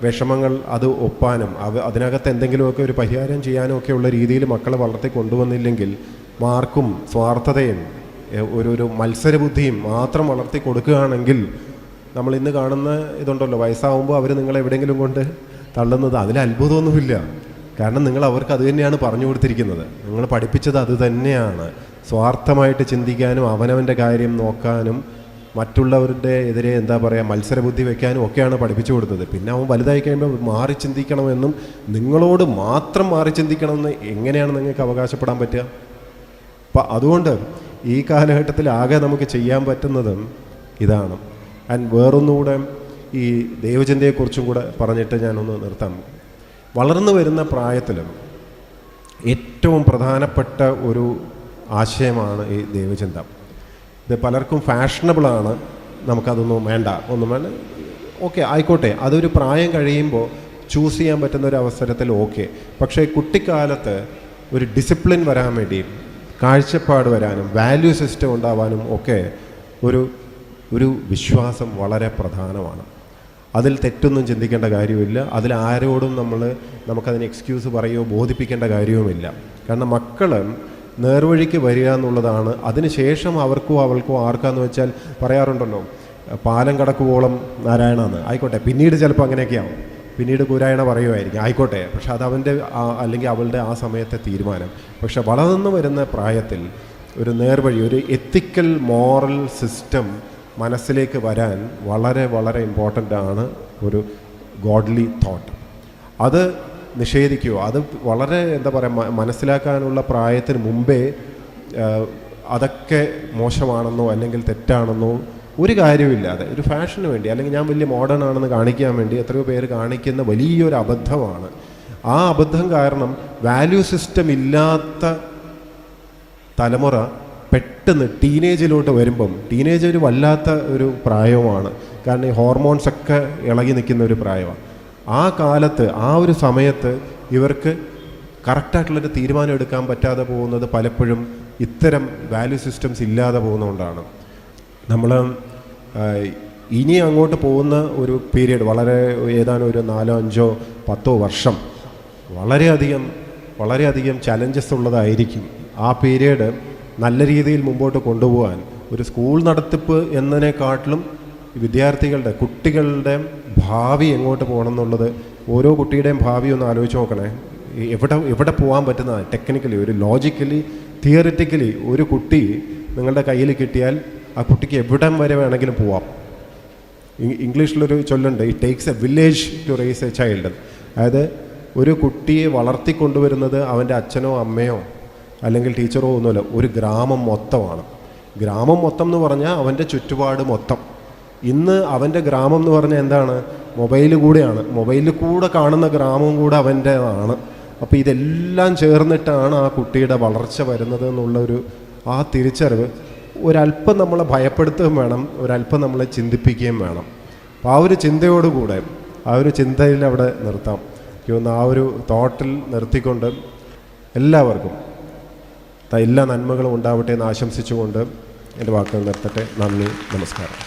വിഷമങ്ങൾ അത് ഒപ്പാനും അതിനകത്ത് എന്തെങ്കിലുമൊക്കെ ഒരു പരിഹാരം ചെയ്യാനും ഒക്കെ ഉള്ള രീതിയിൽ മക്കളെ വളർത്തി കൊണ്ടുവന്നില്ലെങ്കിൽ മാർക്കും സ്വാർത്ഥതയും ഒരു മത്സരബുദ്ധിയും മാത്രം വളർത്തി കൊടുക്കുകയാണെങ്കിൽ നമ്മൾ ഇന്ന് കാണുന്ന ഇതുണ്ടല്ലോ, വയസ്സാവുമ്പോൾ അവർ നിങ്ങളെ എവിടെയെങ്കിലും കൊണ്ട് തള്ളുന്നത്, അതിൽ അത്ഭുതമൊന്നുമില്ല. കാരണം നിങ്ങൾ അവർക്ക് അത് തന്നെയാണ് പറഞ്ഞു കൊടുത്തിരിക്കുന്നത്, നിങ്ങൾ പഠിപ്പിച്ചത് അത് തന്നെയാണ്. സ്വാർത്ഥമായിട്ട് ചിന്തിക്കാനും അവനവൻ്റെ കാര്യം നോക്കാനും മറ്റുള്ളവരുടെ എതിരെ എന്താ പറയുക മത്സരബുദ്ധി വയ്ക്കാനും ഒക്കെയാണ് പഠിപ്പിച്ചു കൊടുത്തത്. പിന്നെ അവൻ വലുതായി കഴിയുമ്പോൾ മാറി ചിന്തിക്കണമെന്നും നിങ്ങളോട് മാത്രം മാറി ചിന്തിക്കണമെന്ന് എങ്ങനെയാണ് നിങ്ങൾക്ക് അവകാശപ്പെടാൻ പറ്റുക? അപ്പം അതുകൊണ്ട് ഈ കാലഘട്ടത്തിൽ ആകെ നമുക്ക് ചെയ്യാൻ പറ്റുന്നതും ഇതാണ്. ആൻഡ് വേറൊന്നുകൂടെ ഈ ദൈവചിന്തയെക്കുറിച്ചും കൂടെ പറഞ്ഞിട്ട് ഞാനൊന്ന് നിർത്താം. വളർന്നു വരുന്ന പ്രായത്തിലും ഏറ്റവും പ്രധാനപ്പെട്ട ഒരു ആശയമാണ് ഈ ദൈവചിന്ത. ഇത് പലർക്കും ഫാഷനബിളാണ്, നമുക്കതൊന്നും വേണ്ട, ഒന്നും വേണ്ട, ഓക്കെ ആയിക്കോട്ടെ, അതൊരു പ്രായം കഴിയുമ്പോൾ ചൂസ് ചെയ്യാൻ പറ്റുന്ന ഒരു അവസരത്തിൽ ഓക്കെ. പക്ഷേ കുട്ടിക്കാലത്ത് ഒരു ഡിസിപ്ലിൻ വരാൻ വേണ്ടിയും കാഴ്ചപ്പാട് വരാനും വാല്യൂ സിസ്റ്റം ഉണ്ടാവാനും ഒക്കെ ഒരു വിശ്വാസം വളരെ പ്രധാനമാണ്. അതിൽ തെറ്റൊന്നും ചിന്തിക്കേണ്ട കാര്യമില്ല, അതിൽ ആരോടും നമുക്കതിന് എക്സ്ക്യൂസ് പറയുകയോ ബോധിപ്പിക്കേണ്ട കാര്യവുമില്ല. കാരണം മക്കൾ നേർവഴിക്ക് വരിക എന്നുള്ളതാണ്. അതിനുശേഷം അവർക്കോ അവൾക്കോ ആർക്കാന്ന് വെച്ചാൽ പറയാറുണ്ടല്ലോ, പാലം കടക്കുവോളം നാരായണന്ന്, ആയിക്കോട്ടെ, പിന്നീട് ചിലപ്പോൾ അങ്ങനെയൊക്കെയാവും, പിന്നീട് കുരായണ പറയുമായിരിക്കും, ആയിക്കോട്ടെ, പക്ഷെ അത് അവൻ്റെ അല്ലെങ്കിൽ അവളുടെ ആ സമയത്തെ തീരുമാനം. പക്ഷെ വളർന്നു വരുന്ന പ്രായത്തിൽ ഒരു നേർവഴി, ഒരു എത്തിക്കൽ മോറൽ സിസ്റ്റം മനസ്സിലേക്ക് വരാൻ വളരെ വളരെ ഇമ്പോർട്ടൻ്റ് ആണ് ഒരു ഗോഡ്ലി തോട്ട്. അത് നിഷേധിക്കുകയോ അത് വളരെ എന്താ പറയുക മനസ്സിലാക്കാനുള്ള പ്രായത്തിന് മുമ്പേ അതൊക്കെ മോശമാണെന്നോ അല്ലെങ്കിൽ തെറ്റാണെന്നോ ഒരു കാര്യമില്ലാതെ ഒരു ഫാഷന് വേണ്ടി അല്ലെങ്കിൽ ഞാൻ വലിയ മോഡേൺ ആണെന്ന് കാണിക്കാൻ വേണ്ടി എത്രയോ പേര് കാണിക്കുന്ന വലിയൊരു അബദ്ധമാണ്. ആ അബദ്ധം കാരണം വാല്യൂ സിസ്റ്റം ഇല്ലാത്ത തലമുറ പെട്ടെന്ന് ടീനേജിലോട്ട് വരുമ്പം, ടീനേജ് ഒരു വല്ലാത്ത ഒരു പ്രായവുമാണ്. കാരണം ഈ ഹോർമോൺസൊക്കെ ഇളകി നിൽക്കുന്ന ഒരു പ്രായമാണ്. ആ കാലത്ത് ആ ഒരു സമയത്ത് ഇവർക്ക് കറക്റ്റായിട്ടുള്ളൊരു തീരുമാനം എടുക്കാൻ പറ്റാതെ പോകുന്നത് പലപ്പോഴും ഇത്തരം വാല്യൂ സിസ്റ്റംസ് ഇല്ലാതെ പോകുന്നതുകൊണ്ടാണ്. നമ്മൾ ഇനി അങ്ങോട്ട് പോകുന്ന ഒരു പീരീഡ് വളരെ ഏതാനും ഒരു 4, 5, 10 വർഷം വളരെയധികം ചലഞ്ചസ് ഉള്ളതായിരിക്കും. ആ പീരീഡ് നല്ല രീതിയിൽ മുമ്പോട്ട് കൊണ്ടുപോകാൻ ഒരു സ്കൂൾ നടത്തിപ്പ് എന്നതിനെക്കാട്ടിലും വിദ്യാർത്ഥികളുടെ കുട്ടികളുടെ ഭാവി എങ്ങോട്ട് പോകണം എന്നുള്ളത്, ഓരോ കുട്ടിയുടെയും ഭാവി ഒന്ന് ആലോചിച്ച് നോക്കണേ. എവിടെ പോകാൻ പറ്റുന്ന ടെക്നിക്കലി, ഒരു ലോജിക്കലി, തിയറിറ്റിക്കലി ഒരു കുട്ടി നിങ്ങളുടെ കയ്യിൽ കിട്ടിയാൽ ആ കുട്ടിക്ക് എവിടം വരെ വേണമെങ്കിലും പോവാം. ഇംഗ്ലീഷിലൊരു ചൊല്ലുണ്ട്, it takes a village to raise a child. അതായത് ഒരു കുട്ടിയെ വളർത്തിക്കൊണ്ടുവരുന്നത് അവൻ്റെ അച്ഛനോ അമ്മയോ അല്ലെങ്കിൽ ടീച്ചറോ ഒന്നുമല്ല, ഒരു ഗ്രാമം മൊത്തമാണ്. ഗ്രാമം മൊത്തം എന്ന് പറഞ്ഞാൽ അവൻ്റെ ചുറ്റുപാട് മൊത്തം. ഇന്ന് അവൻ്റെ ഗ്രാമം എന്ന് പറഞ്ഞാൽ എന്താണ്? മൊബൈൽ കൂടെയാണ്. മൊബൈലിൽ കൂടെ കാണുന്ന ഗ്രാമം കൂടെ അവൻ്റേതാണ്. അപ്പോൾ ഇതെല്ലാം ചേർന്നിട്ടാണ് ആ കുട്ടിയുടെ വളർച്ച വരുന്നത് എന്നുള്ളൊരു ആ തിരിച്ചറിവ് ഒരല്പം നമ്മളെ ഭയപ്പെടുത്തുകയും വേണം, ഒരല്പം നമ്മളെ ചിന്തിപ്പിക്കുകയും വേണം. അപ്പോൾ ആ ഒരു ചിന്തയോടുകൂടെ, ആ ഒരു ചിന്തയിൽ അവിടെ നിർത്താം. ആ ഒരു തോട്ടിൽ നിർത്തിക്കൊണ്ട് എല്ലാവർക്കും എല്ലാ നന്മകളും ഉണ്ടാവട്ടെ എന്ന് ആശംസിച്ചുകൊണ്ട് എൻ്റെ വാക്കുകൾ നിർത്തട്ടെ. നന്ദി, നമസ്കാരം.